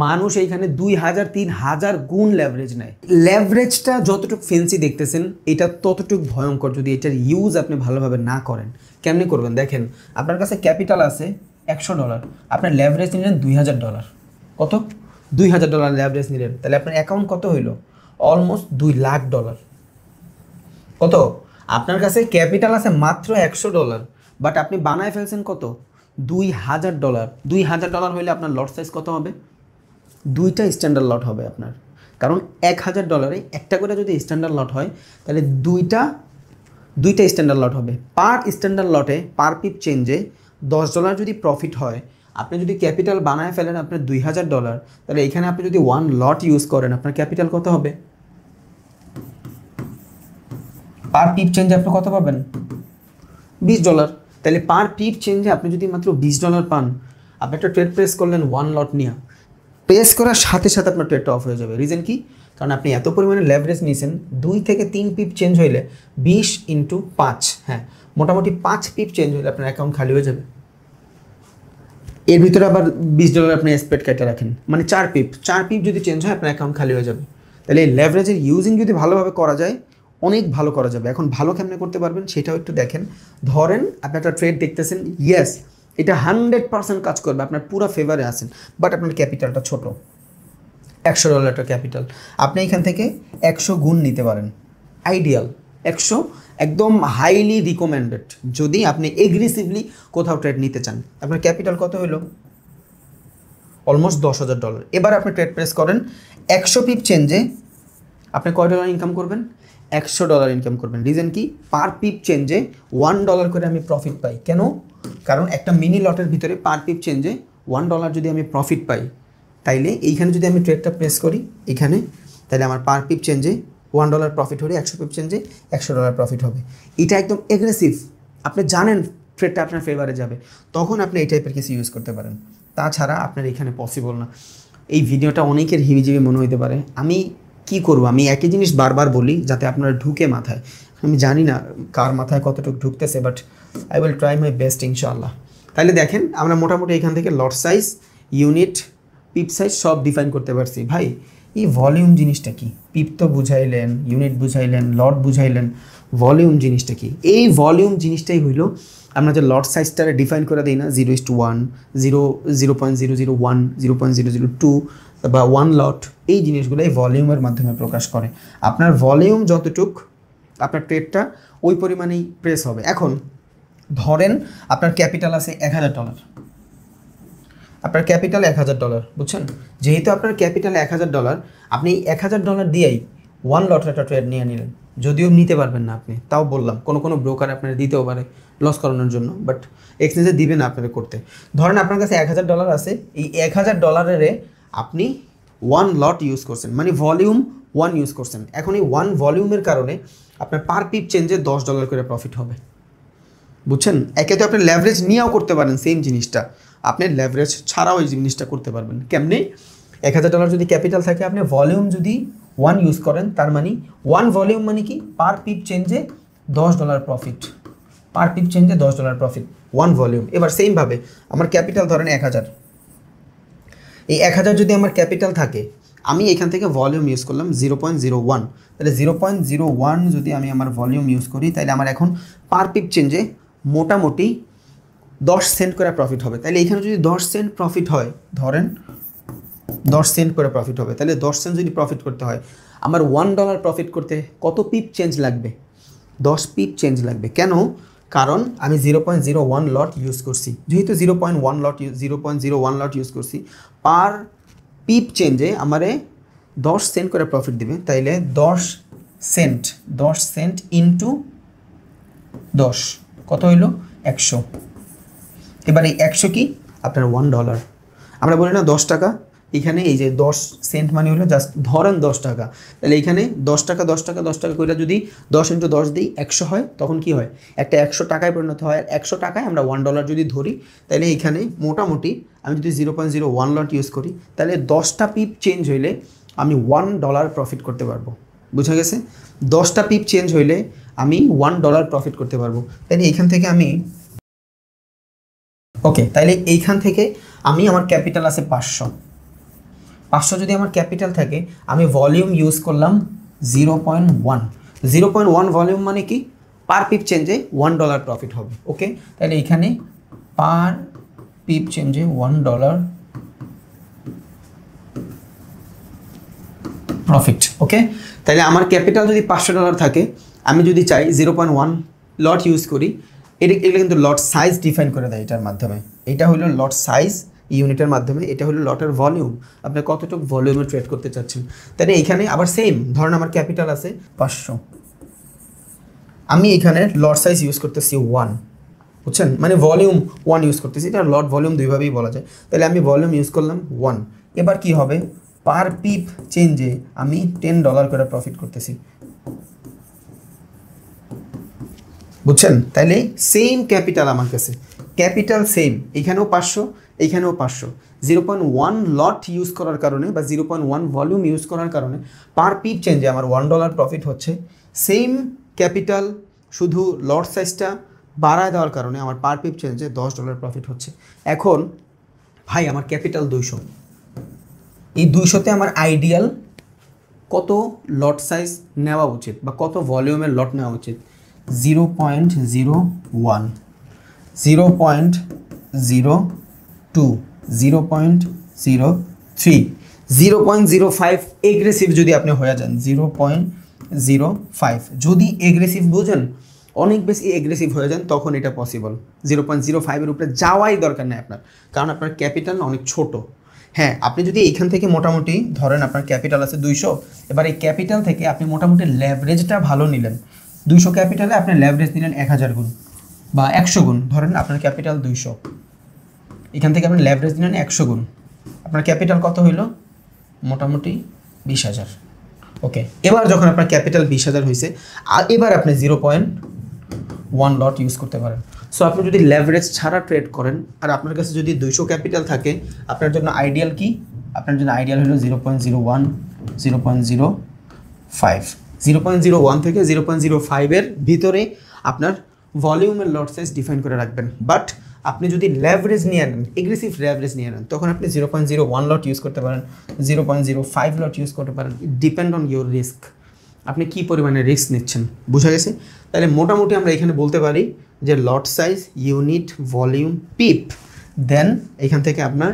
মানুষ এইখানে 2000 3000 গুণ লেভারেজ নেয়। লেভারেজটা যতটুকু ফেন্সি দেখতেছেন, এটা ততটুকু ভয়ঙ্কর যদি এটার ইউজ আপনি ভালোভাবে না করেন। কেমনি করবেন? দেখেন, আপনার কাছে ক্যাপিটাল আছে $100, আপনার লেভারেজ নিলেন $2000। কত? $2000 লেভারেজ নিলেন, তাহলে আপনার অ্যাকাউন্ট কত হইল? অলমোস্ট $2,00,000। কত? আপনার কাছে ক্যাপিটাল আছে মাত্র $100, বাট আপনি বানায় ফেলছেন কত? $2,000। $2,000 হইলে আপনার লট সাইজ কত হবে? 2টা স্ট্যান্ডার্ড লট হবে আপনার। কারণ $1000 একটা করে যদি স্ট্যান্ডার্ড লট হয়, তাহলে দুইটা স্ট্যান্ডার্ড লট হবে। পার স্ট্যান্ডার্ড লটে পার পিপ চেঞ্জে $10 যদি প্রফিট হয়, আপনি যদি ক্যাপিটাল বানায় ফেলেন আপনার $2000, তাহলে এখানে আপনি যদি 1 লট ইউজ করেন, আপনার ক্যাপিটাল কত হবে? পার পিপ চেঞ্জে আপনি কত পাবেন? $20। তাহলে পার পিপ চেঞ্জে আপনি যদি মাত্র $20 পান, আপনি একটা ট্রেড প্রেস করলেন 1 লট নিয়ে, প্রেস করার সাথে সাথে আপনার ট্রেডটা অফ হয়ে যাবে। রিজন কি? কারণ আপনি এত পরিমাণে লেভারেজ নিয়েছেন, 2 থেকে 3 পিপ চেঞ্জ হইলে 20 ইন্টু 5, হ্যাঁ, মোটামুটি 5 পিপ চেঞ্জ হইলে আপনার অ্যাকাউন্ট খালি হয়ে যাবে। এর ভিতরে আবার $20 আপনি স্প্রেড কেটে রাখেন, মানে 4 পিপ যদি চেঞ্জ হয় আপনার অ্যাকাউন্ট খালি হয়ে যাবে। তাহলে এই লেভারেজের ইউজিং যদি ভালোভাবে করা যায়, অনেক ভালো করা যাবে। এখন ভালো কেমনে করতে পারবেন সেটাও একটু দেখেন। ধরেন আপনি একটা ট্রেড দেখতেছেন, ইয়েস এটা 100% কাজ করবে, আপনার পুরো ফেভারে আছেন, বাট আপনার ক্যাপিটালটা ছোট, $100 একটা ক্যাপিটাল। আপনি এখান থেকে 100 গুণ নিতে পারেন, আইডিয়াল 100, একদম হাইলি রিকমেন্ডেড যদি আপনি এগ্রেসিভলি কোথাও ট্রেড নিতে চান। আপনার ক্যাপিটাল কত হলো? অলমোস্ট $10,000। এবার আপনি ট্রেড প্রেস করেন 100 পিপ চেঞ্জে, আপনি কয় ডলার ইনকাম করবেন? $100 ইনকাম করবেন। রিজন কি? পার পিপ চেঞ্জে $1 করে আমি প্রফিট পাই। কেন? কারণ একটা মিনি লটের ভিতরে পার পিপ চেঞ্জে $1 যদি আমি প্রফিট পাই, তাইলে এইখানে যদি আমি ট্রেডটা প্রেস করি এখানে, তাহলে আমার পার পিপ চেঞ্জে $1 প্রফিট হলে 100 পিপ চেঞ্জে $100 প্রফিট হবে। এটা একদম এগ্রেসিভ, আপনি জানেন ট্রেডটা আপনার ফেভারে যাবে, তখন আপনি এই টাইপের কিছু ইউজ করতে পারেন। তাছাড়া আপনার এখানে পসিবল না। এই ভিডিওটা অনেকের হিবিজিবি মনে হইতে পারে, আমি কি করব? আমি একই জিনিস বারবার বলি যাতে আপনারা ঢুকে মাথায়। আমি জানি না কার মাথায় কতটুকু ঢুকতেছে, but I will try my best ইনশাআল্লাহ। তাহলে দেখেন আমরা মোটামুটি এখান থেকে লট সাইজ, ইউনিট, পিপ সাইজ সব ডিফাইন করতে পারছি। ভাই এই ভলিউম জিনিসটা কি? পিপ তো বুঝাইলেন, ইউনিট বুঝাইলেন, লট বুঝাইলেন, ভলিউম জিনিসটা কি? এই ভলিউম জিনিসটাই হইল আমরা যে লট সাইজটারে ডিফাইন করে দিই না, 0:1, 0.001, 0.002 বা 1 লট, এই জিনিসগুলো এই ভলিউমের মাধ্যমে প্রকাশ করে। আপনার ভলিউম যতটুক আপনার ট্রেডটা ওই পরিমাণেই প্রেস হবে। এখন ধরেন আপনার ক্যাপিটাল আছে $1000, আপনার ক্যাপিটাল $1000, বুঝছেন? যেহেতু আপনার ক্যাপিটাল $1000, আপনি $1000 দিয়েই 1 লটের একটা ট্রেড নিয়ে নিলেন। যদিও নিতে পারবেন না আপনি, তাও বললাম কোনো ব্রোকার আপনার দিতেও পারে লস করানোর জন্য, বাট এক্সচেঞ্জে দিবেন আপনাদের করতে। ধরেন আপনার কাছে $1000 আছে, এই $1000 আপনি 1 লট ইউজ করছেন, মানে ভলিউম 1 ইউজ করছেন। এখন এই 1 ভলিউমের কারণে আপনার পার পিপ চেঞ্জে $10 করে প্রফিট হবে, বুঝছেন? একে তো আপনি লেভারেজ নিয়েও করতে পারেন সেম জিনিসটা, আপনি লেভারেজ ছাড়াও এই জিনিসটা করতে পারবেন। কেমনে? $1000 যদি ক্যাপিটাল থাকে, আপনি ভলিউম যদি 1 ইউজ করেন, তার মানে 1 ভলিউম মানে কি? পার পিপ চেঞ্জে $10 প্রফিট, পার পিপ চেঞ্জে $10 প্রফিট, 1 ভলিউম। এবার সেমভাবে আমার ক্যাপিটাল ধরেন 1000, এই 1000 যদি আমার ক্যাপিটাল থাকে, আমি এখান থেকে ভলিউম ইউজ করলাম 0.01, তাহলে 0.01 যদি আমি আমার ভলিউম ইউজ করি, তাহলে আমার এখন পার পিপ চেঞ্জে মোটামুটি 10 সেন্ট করে প্রফিট হবে। তাহলে এখানে যদি 10 সেন্ট প্রফিট হয়, ধরেন 10 সেন্ট করে প্রফিট হবে, তাহলে 10 সেন্ট যদি প্রফিট করতে হয়, আমার $1 প্রফিট করতে কত পিপ চেঞ্জ লাগবে? 10 পিপ চেঞ্জ লাগবে। কেন? কারণ আমি 0.01 লট ইউজ করছি। যেহেতু 0.01 লট ইউজ করছি, পার পিপ চেঞ্জে আমারে 10 সেন্ট করে প্রফিট দিবে। তাইলে 10 সেন্ট ইন্টু 10 কত হইল? 100। এবার এই 100 কি? আপনার $1। আমরা বলি না 10 টাকা, এখানে এই যে 10 সেন্ট মানে হলো জাস্ট ধরেন 10 টাকা, তাহলে এখানে 10 টাকা করে যদি 10 × 10 দিই 100 হয়, তখন কি হয়? একটা 100 টাকায় পরিণত হয়। আর 100 টাকায় আমরা $1 যদি ধরি, তাহলে এখানে মোটামুটি আমি যদি 0.01 লট ইউজ করি, তাহলে 10টা পিপ চেঞ্জ হইলে আমি $1 প্রফিট করতে পারবো। বুঝা গেছে? 10টা পিপ চেঞ্জ হইলে আমি $1 প্রফিট করতে পারবো। তাহলে এইখান থেকে আমি তাইলে এইখান থেকে আমি আমার ক্যাপিটাল আছে 500 যদি আমার ক্যাপিটাল থাকে, আমি ভলিউম ইউজ করলাম 0.1 ভলিউম মানে কি? পার পিপ চেঞ্জে $1 প্রফিট হবে। ওকে, তাহলে এখানে পার পিপ চেঞ্জে $1 প্রফিট। ওকে, তাহলে আমার ক্যাপিটাল যদি $500 থাকে, আমি যদি চাই 0.1 লট ইউজ করি, এগুলো কিন্তু লট সাইজ ডিফাইন করে দেয় এটার মাধ্যমে। এটা হলো লট সাইজ ইউনিটের মাধ্যমে, এটা হলো লটের ভলিউম, আপনি কতটুকু ভলিউমে ট্রেড করতে চাচ্ছেন। তাহলে এইখানে আবার সেম, ধরেন আমার ক্যাপিটাল আছে 500, আমি এখানে লট সাইজ ইউজ করতেছি 1, বুঝছেন? মানে ভলিউম 1 ইউজ করতেছি, এটা লট ভলিউম দুইভাবেই বলা যায়। তাহলে আমি ভলিউম ইউজ করলাম 1। এবার কি হবে? পার পিপ চেঞ্জে আমি $10 করে প্রফিট করতেছি, বুঝছেন? তাইলে সেম ক্যাপিটাল আমার কাছে, ক্যাপিটাল সেম, এখানেও 500, এইখানেও 500। 0.1 লট ইউজ করার কারণে বা 0.1 ভলিউম ইউজ করার কারণে পার পিপ চেঞ্জে আমার $1 প্রফিট হচ্ছে। সেম ক্যাপিটাল, শুধু লট সাইজটা বাড়ায় দেওয়ার কারণে আমার পার পিপ চেঞ্জে $10 প্রফিট হচ্ছে। এখন ভাই আমার ক্যাপিটাল 200, এই 200তে আমার আইডিয়াল কত লট সাইজ নেওয়া উচিত বা কত ভলিউমের লট নেওয়া উচিত? 0.01, 0.02, 0.03, 0.05 এগ্রেসিভ যদি আপনি হয়ে যান, 0.05 যদি এগ্রেসিভ বুঝেন, অনেক বেশি এগ্রেসিভ হয়ে যান, তখন এটা পসিবল। 0.05-এর উপরে যাওয়াই দরকার নেই আপনার, কারণ আপনার ক্যাপিটাল অনেক ছোট। হ্যাঁ, আপনি যদি এইখান থেকে মোটামুটি ধরেন আপনার ক্যাপিটাল আছে 200, এবার এই ক্যাপিটাল থেকে আপনি মোটামুটি লেভারেজটা ভালো নিলেন। 200 ক্যাপিটালে আপনি লেভারেজ নিলেন 1000 গুণ বা 100 গুণ, ধরেন আপনার ক্যাপিটাল 200, এখান থেকে আপনি লেভারেজ নিলেন 100 গুণ, আপনার ক্যাপিটাল কত হইল? মোটামুটি 20,000। ওকে, এবার যখন আপনার ক্যাপিটাল 20,000 হয়েছে, আর এবার আপনি 0.1 লট ইউজ করতে পারেন। সো আপনি যদি লেভারেজ ছাড়া ট্রেড করেন আর আপনার কাছে যদি 200 ক্যাপিটাল থাকে, আপনার জন্য আইডিয়াল কি? আপনার জন্য আইডিয়াল হলো 0.01, 0.05। 0.01 থেকে 0.05 এর ভিতরে আপনার ভলিউমের লট সাইজ ডিফাইন করে রাখবেন। বাট আপনি যদি ল্যাভারেজ নিয়ে নেন, এগ্রেসিভ ল্যাভারেজ নিয়ে নেন, তখন আপনি 0.01 লট ইউজ করতে পারেন, 0.05 লট ইউজ করতে পারেন। ইট ডিপেন্ড অন ইউর রিস্ক, আপনি কী পরিমাণে রিস্ক নিচ্ছেন। বুঝা গেছে? তাহলে মোটামুটি আমরা এখানে বলতে পারি যে লট সাইজ, ইউনিট, ভলিউম, পিপ, দেন এখান থেকে আপনার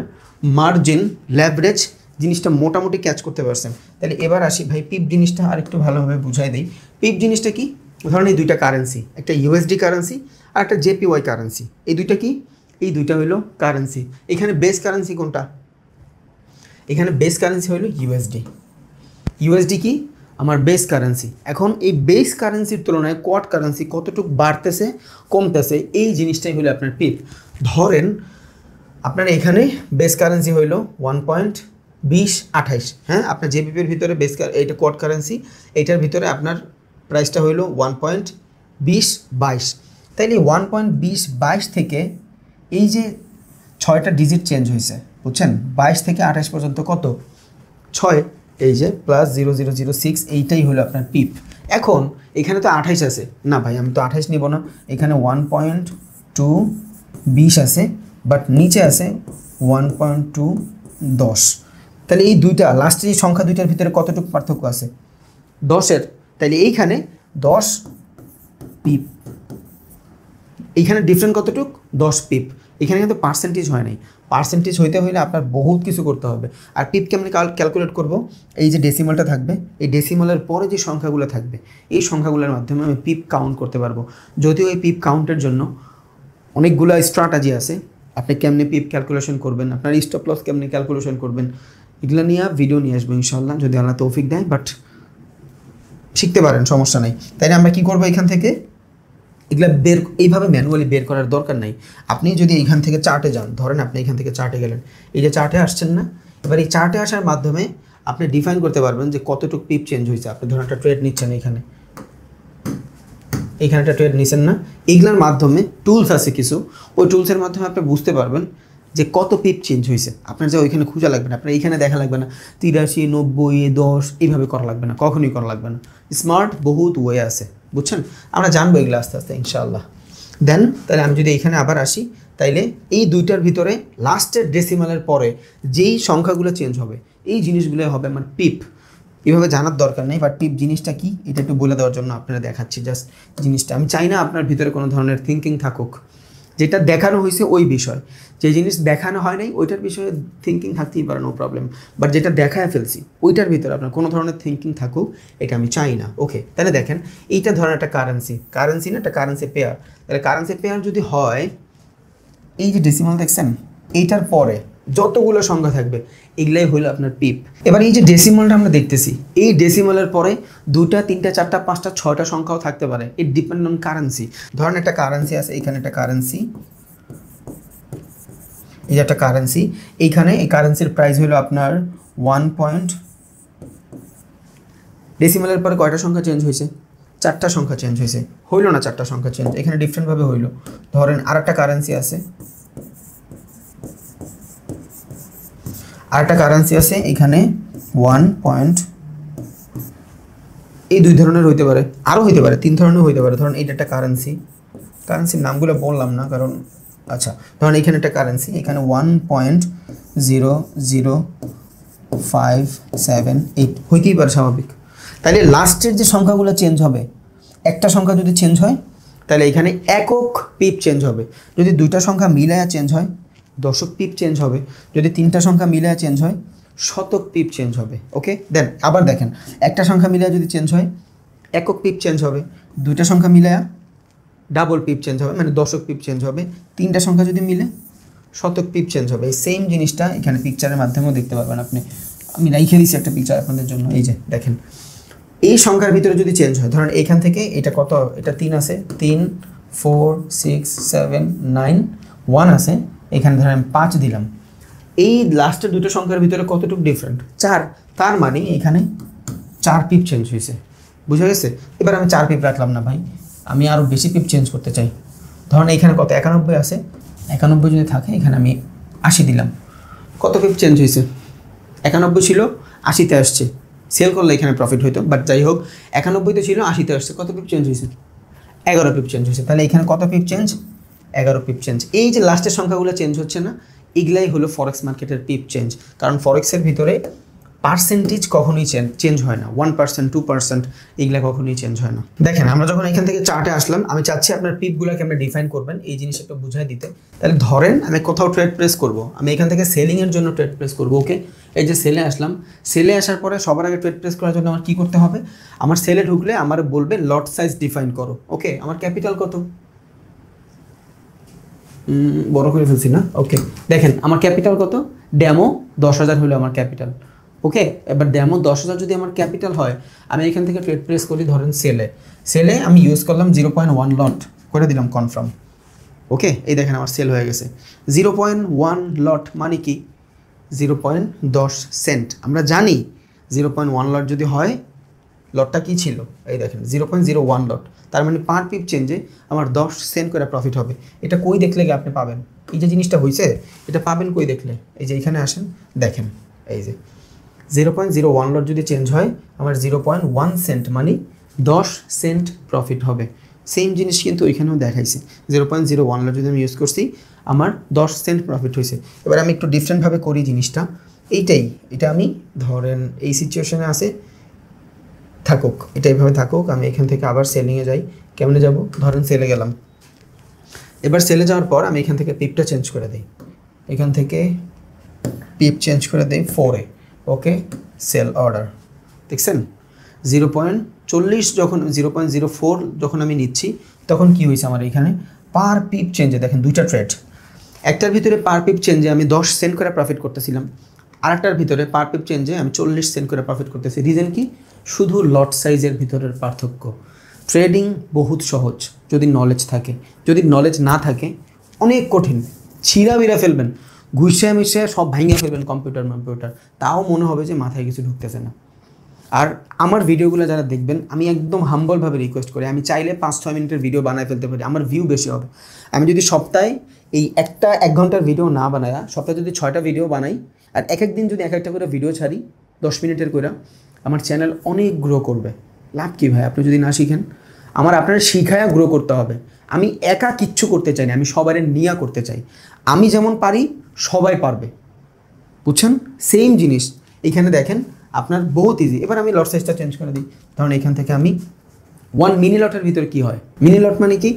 মার্জিন, ল্যাভারেজ জিনিসটা মোটামুটি ক্যাচ করতে পারছেন। তাহলে এবার আসি ভাই পিপ জিনিসটা আরেকটু ভালোভাবে বুঝাই দিই। পিপ জিনিসটা কি? ধরেন এই দুইটা কারেন্সি, একটা ইউএসডি কারেন্সি আর একটা জেপিওয়াই কারেন্সি। এই দুইটা কি? এই দুইটা হইলো কারেন্সি। এখানে বেস কারেন্সি কোনটা? এখানে বেস কারেন্সি হইলো ইউএসডি। ইউএসডি কি? আমার বেস কারেন্সি। এখন এই বেস কারেন্সির তুলনায় কোয়াড কারেন্সি কতটুকু বাড়তেছে কমতেছে, এই জিনিসটাই হলো আপনার পিপ। ধরেন আপনার এখানে বেস কারেন্সি হইলো 1.2028, হ্যাঁ, আপনার জেপিপির ভিতরে বেস এইটা কোয়াড কারেন্সি, এইটার ভিতরে আপনার প্রাইসটা হইলো 1.2022। তাইলে 1.2022 থেকে এই যে 6টা ডিজিট চেঞ্জ হয়েছে, বুঝছেন? 22 থেকে 28 পর্যন্ত কত? 6, এই যে +0006, এইটাই হলো আপনার পিপ। এখন এখানে তো 28 আছে না ভাই, আমি তো 28 নিব না, এখানে 1.220 আছে, বাট নিচে আছে 1.210। তাহলে এই দুইটা লাস্টের এই সংখ্যা দুইটার ভিতরে কতটুকু পার্থক্য আছে? 10-এর। তাহলে এইখানে 10 পিপ, এইখানে ডিফারেন্ট কতটুক? 10 পিপ। এখানে কিন্তু পার্সেন্টেজ হয় নাই। পার্সেন্টেজ হইতে হইলে আপনার বহুত কিছু করতে হবে। আর পিপ কেমনি ক্যালকুলেট করব? এই যে ডেসিমালটা থাকবে, এই ডেসিমালের পরে যে সংখ্যাগুলো থাকবে, এই সংখ্যাগুলোর মাধ্যমে আমি পিপ কাউন্ট করতে পারবো। যদিও এই পিপ কাউন্টের জন্য অনেকগুলো স্ট্র্যাটেজি আছে। আপনি কেমনি পিপ ক্যালকুলেশন করবেন, আপনার স্টপ লস কেমনি ক্যালকুলেশন করবেন, এগুলো নিয়ে ভিডিও নিয়ে আসবো ইনশাল্লাহ, যদি আল্লাহ তৌফিক দেয়। বাট শিখতে পারেন, সমস্যা নাই। তাইলে আমরা কী করবো? এখান থেকে এগুলো এইভাবে ম্যানুয়ালি বের করার দরকার নাই। আপনি যদি এইখান থেকে চার্টে যান, ধরেন আপনি এখান থেকে চার্টে গেলেন, এই যে চার্টে আসছেন না, এবার এই চার্টে আসার মাধ্যমে আপনি ডিফাইন করতে পারবেন যে কতটুকু পিপ চেঞ্জ হয়েছে। আপনি ধরেন একটা ট্রেড নিচ্ছেন, এইখানে একটা ট্রেড নিচ্ছেন না, এইগুলোর মাধ্যমে টুলস আছে কিছু, ওই টুলসের মাধ্যমে আপনি বুঝতে পারবেন যে কত পিপ চেঞ্জ হয়েছে। আপনার যে ওইখানে খোঁজা লাগবে না, আপনার এইখানে দেখা লাগবে না 83, 90, 10 এইভাবে করা লাগবে না, কখনোই করা লাগবে না। স্মার্ট বহুত ওয়ে আছে, বুঝছেন? আমরা জানবো এগুলো আস্তে আস্তে ইনশাআল্লাহ। দেন তাহলে আমি যদি এখানে আবার আসি, তাইলে এই দুইটার ভিতরে লাস্টের ডেসিমালের পরে যেই সংখ্যাগুলো চেঞ্জ হবে, এই জিনিসগুলো হবে আমার পিপ। এভাবে জানার দরকার নেই, বাট পিপ জিনিসটা কি এটা একটু বলে দেওয়ার জন্য আপনারা দেখাচ্ছি জাস্ট জিনিসটা। আমি চাই না আপনার ভিতরে কোনো ধরনের থিঙ্কিং থাকুক। যেটা দেখানো হয়েছে ওই বিষয়, যে জিনিস দেখানো হয় নাই ওইটার বিষয়ে থিঙ্কিং থাকতেই পারে, নো প্রবলেম। বাট যেটা দেখায় ফেলছি ওইটার ভিতরে আপনার কোনো ধরনের থিঙ্কিং থাকুক, এটা আমি চাই না। ওকে, তাহলে দেখেন এইটা ধরেন একটা কারেন্সি না, একটা কারেন্সি পেয়ার। তাহলে কারেন্সি পেয়ার যদি হয়, এই যে ডেসিমাল দেখছেন, এইটার পরে যতগুলো সংখ্যা থাকবে এগুলাই হলো আপনার পিপ। এবার এই যে ডেসিমালটা আমরা দেখতেছি, এই ডেসিমালের পরে 2টা, 3টা, 4টা, 5টা, 6টা সংখ্যাও থাকতে পারে। ইট ডিপেন্ড অন কারেন্সি। ধরেন একটা কারেন্সি আছে, এখানে একটা কারেন্সি, এই যে একটা কারেন্সি, এইখানে এই কারেন্সির প্রাইস হলো আপনার 1. ডেসিমালের পরে কয়টা সংখ্যা চেঞ্জ হয়েছে? 4টা সংখ্যা চেঞ্জ হয়েছে। হইল না 4টা সংখ্যা চেঞ্জ, এখানে ডিফারেন্টভাবে হইল। ধরেন আর একটা কারেন্সি আছে, এখানে 1. এই 2 ধরনের হইতে পারে, আরও হইতে পারে, 3 ধরনের হইতে পারে। ধরেন এইটা একটা কারেন্সির নামগুলো বললাম না কারণ, আচ্ছা ধরেন এখানে একটা কারেন্সি, এখানে 1.00578 হইতেই পারে, স্বাভাবিক। তাহলে লাস্টের যে সংখ্যাগুলো চেঞ্জ হবে, একটা সংখ্যা যদি চেঞ্জ হয় তাহলে এখানে একক পিপ চেঞ্জ হবে। যদি 2টা সংখ্যা মিলায়া চেঞ্জ হয়, দশক পিপ চেঞ্জ হবে। যদি 3টা সংখ্যা মিলায়া চেঞ্জ হয়, শতক পিপ চেঞ্জ হবে। ওকে, দেন আবার দেখেন, একটা সংখ্যা মিলায়া যদি চেঞ্জ হয়, একক পিপ চেঞ্জ হবে। 2টা সংখ্যা মিলায়া ডাবল পিপ চেঞ্জ হবে, মানে দশক পিপ চেঞ্জ হবে। 3টা সংখ্যা যদি মিলে, শতক পিপ চেঞ্জ হবে। এই সেম জিনিসটা এখানে পিকচারের মাধ্যমেও দেখতে পারবেন আপনি। আমি রাইখে দিচ্ছি একটা পিকচার আপনাদের জন্য। এই যে দেখেন, এই সংখ্যার ভিতরে যদি চেঞ্জ হয়, ধরেন এখান থেকে এটা কত, এটা 3 আছে, 3, 4, 6, 7, 9, 1 আছে, এখানে ধরেন 5 দিলাম। এই লাস্টের 2টো সংখ্যার ভিতরে কতটুকু ডিফারেন্ট? 4। তার মানে এখানে 4 পিপ চেঞ্জ হয়েছে। বুঝা গেছে? এবার আমি 4 পিপ রাখলাম না ভাই, আমি আরও বেশি পিপ চেঞ্জ করতে চাই। ধরেন এখানে কত, 91 আছে, 91 যদি থাকে, এখানে আমি 80 দিলাম। কত পিপ চেঞ্জ হয়েছে? 91 ছিল, 80-তে আসছে, সেল করলে এখানে প্রফিট হইতো, বাট যাই হোক 91 ছিল 80-তে আসছে, কত পিপ চেঞ্জ হয়েছে? 11 পিপ চেঞ্জ হয়েছে। তাহলে এখানে কত পিপ চেঞ্জ? 11 পিপ চেঞ্জ। এই যে লাস্টের সংখ্যাগুলো চেঞ্জ হচ্ছে না, এগুলাই হলো ফরেক্স মার্কেটের পিপ চেঞ্জ। কারণ ফরেক্সের ভিতরে পার্সেন্টেজ কখনোই চেঞ্জ হয় না, 1%, 2%, এগুলা কখনোই চেঞ্জ হয় না। দেখেন আমরা যখন এখান থেকে চার্টে আসলাম, আমি চাচ্ছি আপনার পিপগুলোকে আমরা ডিফাইন করবেন, এই জিনিস একটু বুঝাই দিতে। তাহলে ধরেন আমি কোথাও ট্রেড প্রেস করব, আমি এখান থেকে সেলিংয়ের জন্য ট্রেড প্রেস করব। ওকে, এই যে সেলে আসলাম, সেলে আসার পরে সবার আগে ট্রেড প্রেস করার জন্য আমার কী করতে হবে? আমার সেলে ঢুকলে আমার বলবে লট সাইজ ডিফাইন করো। ওকে, আমার ক্যাপিটাল কত? বড় করে ফেলছি না? ওকে, দেখেন আমার ক্যাপিটাল কত? ড্যামো 10,000 হলো আমার ক্যাপিটাল। ওকে, এবার ড্যামো 10,000 যদি আমার ক্যাপিটাল হয়, আমি এখান থেকে ট্রেড প্রেস করি, ধরেন সেলে আমি ইউজ করলাম 0.1 লট করে দিলাম কনফার্ম। ওকে, এই দেখেন আমার সেল হয়ে গেছে। 0.1 লট মানে কি? 0.10 সেন্ট। আমরা জানি 0.1 লট যদি হয়, লটটা কি ছিল? এই দেখেন 0.01 লট, তার মানে পার পিপ চেঞ্জে আমার 10 সেন্ট করে প্রফিট হবে। এটা কই দেখলে আপনি পাবেন? এই যে জিনিসটা হয়েছে, এটা পাবেন কই দেখলে? এই যে এখানে আসেন, দেখেন এই যে 0.01 লট যদি চেঞ্জ হয়, আমার 0.1 সেন্ট মানে 10 সেন্ট প্রফিট হবে। সেম জিনিস কিন্তু এখানেও দেখাইছে, 0.01 লট যদি আমি ইউজ করছি, আমার 10 সেন্ট প্রফিট হয়েছে। এবার আমি একটু ডিফারেন্টভাবে করি জিনিসটা। এটা আমি ধরেন এই সিচুয়েশনে আছে, থাকুক, এটা এইভাবে থাকুক। আমি এখান থেকে আবার সেলিংয়ে যাই। কেমনে যাব? ধরেন সেলে গেলাম। এবার সেলে যাওয়ার পর আমি এখান থেকে পিপটা চেঞ্জ করে দিই, এখান থেকে পিপ চেঞ্জ করে দিই 4-এ। ওকে, সেল অর্ডার দেখছেন 0.40 যখন 0.04 যখন আমি নিচ্ছি, তখন কি হয়েছে আমার এখানে পার পিপ চেঞ্জে? দেখেন দুইটা ট্রেড, একটার ভিতরে পার পিপ চেঞ্জে আমি 10 সেন্ট করে প্রফিট করতেছিলাম, আরেকটার ভিতরে পার পিপ চেঞ্জে আমি 40 সেন্ট করে প্রফিট করতেছি। রিজন কি? শুধু লট সাইজের ভিতরের পার্থক্য। ট্রেডিং বহুত সহজ যদি নলেজ থাকে, যদি নলেজ না থাকে অনেক কঠিন, ছিঁড়া বিড়া ফেলবেন, ঘুষে মিশে সব ভাঙিয়ে ফেলবেন কম্পিউটার, তাও মনে হবে যে মাথায় কিছু ঢুকতেছে না। আর আমার ভিডিওগুলো যারা দেখবেন, আমি একদম হাম্বলভাবে রিকোয়েস্ট করি, আমি চাইলে 5-6 মিনিটের ভিডিও বানায় ফেলতে পারি, আমার ভিউ বেশি হবে। আমি যদি সপ্তাহে এই 1 ঘন্টার ভিডিও না বানায়, সপ্তাহে যদি 6টা ভিডিও বানাই, আর এক দিন যদি একটা করে ভিডিও ছাড়ি 10 মিনিটের করে, আমার চ্যানেল অনেক গ্রো করবে। লাভ কী ভাই আপনি যদি না শিখেন? আপনার শিখায়া গ্রো করতে হবে। আমি একা কিচ্ছু করতে চাই না, আমি সবার নিয়া করতে চাই। আমি যেমন পারি সবাই পারবে, বুঝছেন? সেম জিনিস এইখানে দেখেন, আপনার বহুত ইজি। এবার আমি লট সাইজটা চেঞ্জ করে দিই। ধরুন এখান থেকে আমি 1 মিনি লটের ভিতরে কী হয়? মিনি লট মানে কি?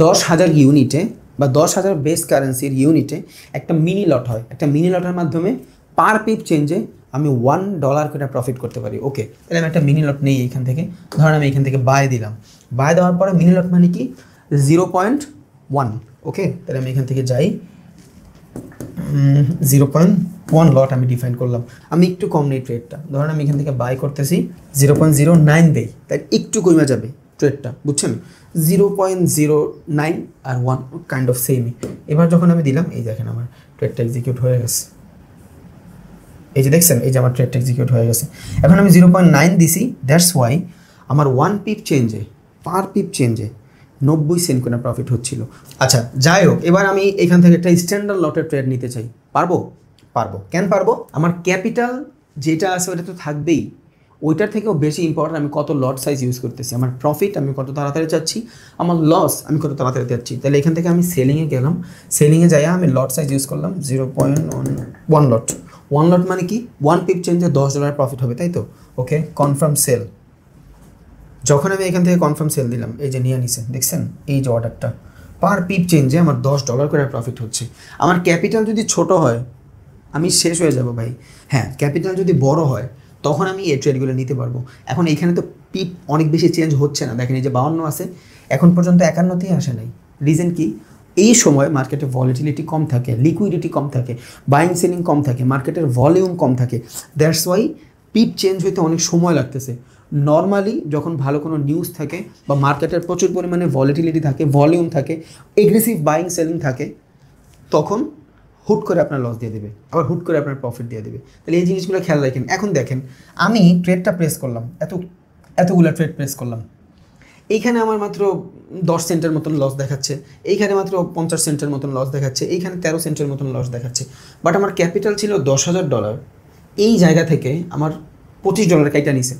10,000 ইউনিটে বা 10,000 বেস কারেন্সির ইউনিটে একটা মিনি লট হয়। একটা মিনি লটের মাধ্যমে পার পিপ চেঞ্জে আমি $1 করে প্রফিট করতে পারি। ওকে, তাহলে আমি একটা মিনি লট নেই এইখান থেকে। ধরেন আমি এখান থেকে বাই দিলাম, বাই দেওয়ার পরে মিনি লট মানে কি? 0.1। ওকে, তাহলে আমি এখান থেকে যাই, 0.1 লট আমি ডিফাইন করলাম। আমি একটু কম নেই ট্রেডটা, ধরেন আমি এখান থেকে বাই করতেছি 0.09 দেই, তাই একটু কমে যাবে ট্রেডটা, বুঝছেন? 0.09 আর 1 কাইন্ড অফ সেমই। এবার যখন আমি দিলাম, এই দেখেন আমার ট্রেডটা এক্সিকিউট হয়ে গেছে। এই যে দেখছেন, এই যে আমার ট্রেডটা এক্সিকিউট হয়ে গেছে। এখন আমি 0.9 দিছি, দ্যাটস ওয়াই আমার 1 পিপ চেঞ্জে, পার পিপ চেঞ্জে 90 সেন্ট করে প্রফিট হচ্ছিল। আচ্ছা যাই হোক, এবার আমি এখান থেকে একটা স্ট্যান্ডার্ড লটের ট্রেড নিতে চাই, পারবো? কেন পারবো? আমার ক্যাপিটাল যেটা আছে ওটা তো থাকবেই, ওইটার থেকেও বেশি ইম্পর্টেন্ট আমি কত লট সাইজ ইউজ করতেছি, আমার প্রফিট আমি কত তাড়াতাড়ি চাচ্ছি, আমার লস আমি কত তাড়াতাড়ি চাচ্ছি। তাহলে এখান থেকে আমি সেলিংয়ে গেলাম, সেলিংয়ে যাইয়া আমি লট সাইজ ইউজ করলাম 0.1 লট। 1 লট মানে কি? 1 পিপ চেঞ্জে $10 প্রফিট হবে, তাই তো? ওকে, কনফার্ম সেল। যখন আমি এখান থেকে কনফার্ম সেল দিলাম, এই যে নিয়ে নিছে, দেখছেন এই যে অর্ডারটা, পার পিপ চেঞ্জে আমার $10 করে প্রফিট হচ্ছে। আমার ক্যাপিটাল যদি ছোট হয় আমি শেষ হয়ে যাব ভাই। হ্যাঁ, ক্যাপিটাল যদি বড় হয় তখন আমি এই ট্রেডগুলো নিতে পারবো। এখন এইখানে তো পিপ অনেক বেশি চেঞ্জ হচ্ছে না, দেখেন এই যে 52 আছে, এখন পর্যন্ত 51তেই আসে নাই। রিজন কি? এই সময় মার্কেটে ভলিটিলিটি কম থাকে, লিকুইডিটি কম থাকে, বাইং সেলিং কম থাকে, মার্কেটের ভলিউম কম থাকে, দ্যাটস ওয়াই পিপ চেঞ্জ হইতে অনেক সময় লাগতেছে। নর্মালি যখন ভালো কোনো নিউজ থাকে বা মার্কেটের প্রচুর পরিমাণে ভলিটিলিটি থাকে, ভলিউম থাকে, এগ্রেসিভ বাইং সেলিং থাকে, তখন হুট করে আপনার লস দিয়ে দেবে, আবার হুট করে আপনার প্রফিট দিয়ে দেবে। তাহলে এই জিনিসগুলো খেয়াল রাখেন। এখন দেখেন আমি ট্রেডটা প্রেস করলাম, এতগুলো ট্রেড প্রেস করলাম, এইখানে আমার মাত্র 10 সেন্টের মতন লস দেখাচ্ছে, এইখানে মাত্র 50 সেন্টের মতন লস দেখাচ্ছে, এইখানে 13 সেন্টের মতন লস দেখাচ্ছে। বাট আমার ক্যাপিটাল ছিল $10,000। এই জায়গা থেকে আমার $25 কাইটা নিছে,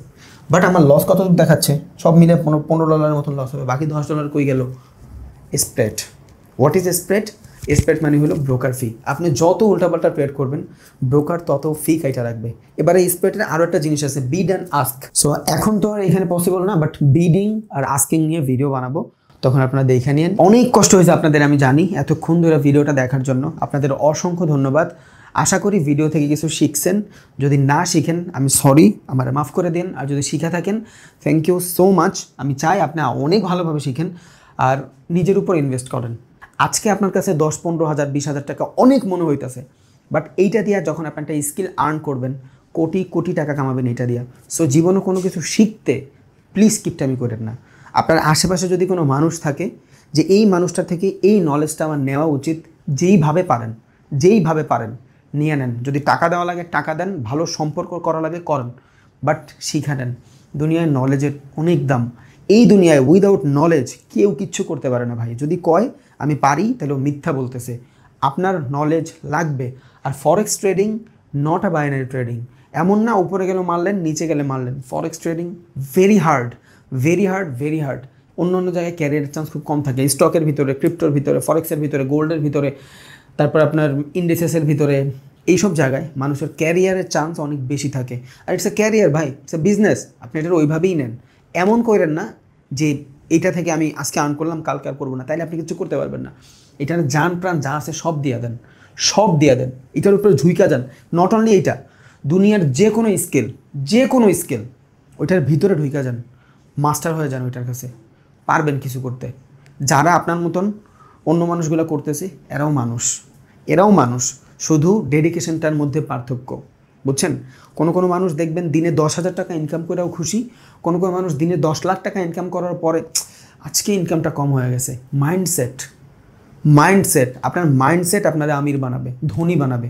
বাট আমার লস কত দেখাচ্ছে, সব মিলে $15 মতন লস হবে, বাকি $10 কই গেল? Spread. What is spread? Spread মানে হলো ব্রোকার ফি। আপনি যত উল্টাপাল্টা ট্রেড করবেন ব্রোকার তত ফি কাইটা রাখবে। এবারে স্প্রেডের আরও একটা জিনিস আছে, বিড অ্যান্ড আস্ক। সো এখন তো আর এখানে পসিবল না, বাট বিডিং আর আস্কিং নিয়ে ভিডিও বানাবো, তখন আপনারা দেখে নিন। অনেক কষ্ট হয়েছে আপনাদের, আমি জানি, এতক্ষণ ধরে ভিডিওটা দেখার জন্য আপনাদের অসংখ্য ধন্যবাদ। আশা করি ভিডিও থেকে কিছু শিখছেন। যদি না শিখেন আমি সরি, আমার মাফ করে দিন। আর যদি শিখে থাকেন থ্যাংক ইউ সো মাচ। আমি চাই আপনি অনেক ভালোভাবে শিখেন আর নিজের উপর ইনভেস্ট করেন। আজকে আপনার কাছে 10-15,000 20,000 টাকা অনেক মনে হইতেছে, বাট এইটা দিয়া যখন আপনি একটা স্কিল আর্ন করবেন কোটি কোটি টাকা কামাবেন এইটা দিয়া। সো জীবনে কোনো কিছু শিখতে প্লিজ কিপটামি করেন না। আপনার আশেপাশে যদি কোনো মানুষ থাকে যে এই মানুষটার থেকে এই নলেজটা আমার নেওয়া উচিত, যেইভাবে পারেন নিয়ে নেন। যদি টাকা দেওয়া লাগে টাকা দেন, ভালো সম্পর্ক করা লাগে করেন, বাট শিখা নেন। দুনিয়ায় নলেজের অনেক দাম। এই দুনিয়ায় উইদাউট নলেজ কেউ কিচ্ছু করতে পারে না ভাই। যদি কয় আমি পারি তাহলে মিথ্যা বলতেছে। আপনার নলেজ লাগবে। আর forex trading not a binary trading. এমন না উপরে গেলে মারলেন নিচে গেলে মারলেন। Forex trading very hard, very hard, very hard. অন্য অন্য জায়গায় ক্যারিয়ারের চান্স খুব কম থাকে। স্টকের ভিতরে, ক্রিপ্টোর ভিতরে, ফরেক্সের ভিতরে, গোল্ডের ভিতরে, তারপর আপনার ইন্ডিসেসের ভিতরে, এইসব জায়গায় মানুষের ক্যারিয়ারের চান্স অনেক বেশি থাকে। আর ইটস এ ক্যারিয়ার ভাই, ইটস এ বিজনেস। আপনি এটা ওইভাবেই নেন। এমন করেন না যে এটা থেকে আমি আজকে আর্ন করলাম কালকে আর করবো না, তাইলে আপনি কিছু করতে পারবেন না। এটার জান প্রাণ যা আছে সব দিয়ে দেন, সব দিয়ে দেন। এটার উপরে ঝুঁকা যান। নট অনলি এইটা, দুনিয়ার যে কোনো স্কিল ওইটার ভিতরে ঢুকা যান, মাস্টার হয়ে যান ওইটার কাছে, পারবেন কিছু করতে। যারা আপনার মতন অন্য মানুষগুলো করতেছে এরাও মানুষ, শুধু ডেডিকেশনটার মধ্যে পার্থক্য, বুঝছেন? কোনো মানুষ দেখবেন দিনে 10,000 টাকা ইনকাম করেও খুশি, কোনো মানুষ দিনে 10 লাখ টাকা ইনকাম করার পরে আজকে ইনকামটা কম হয়ে গেছে। মাইন্ডসেট আপনার মাইন্ডসেট আপনারা আমির বানাবে, ধনী বানাবে,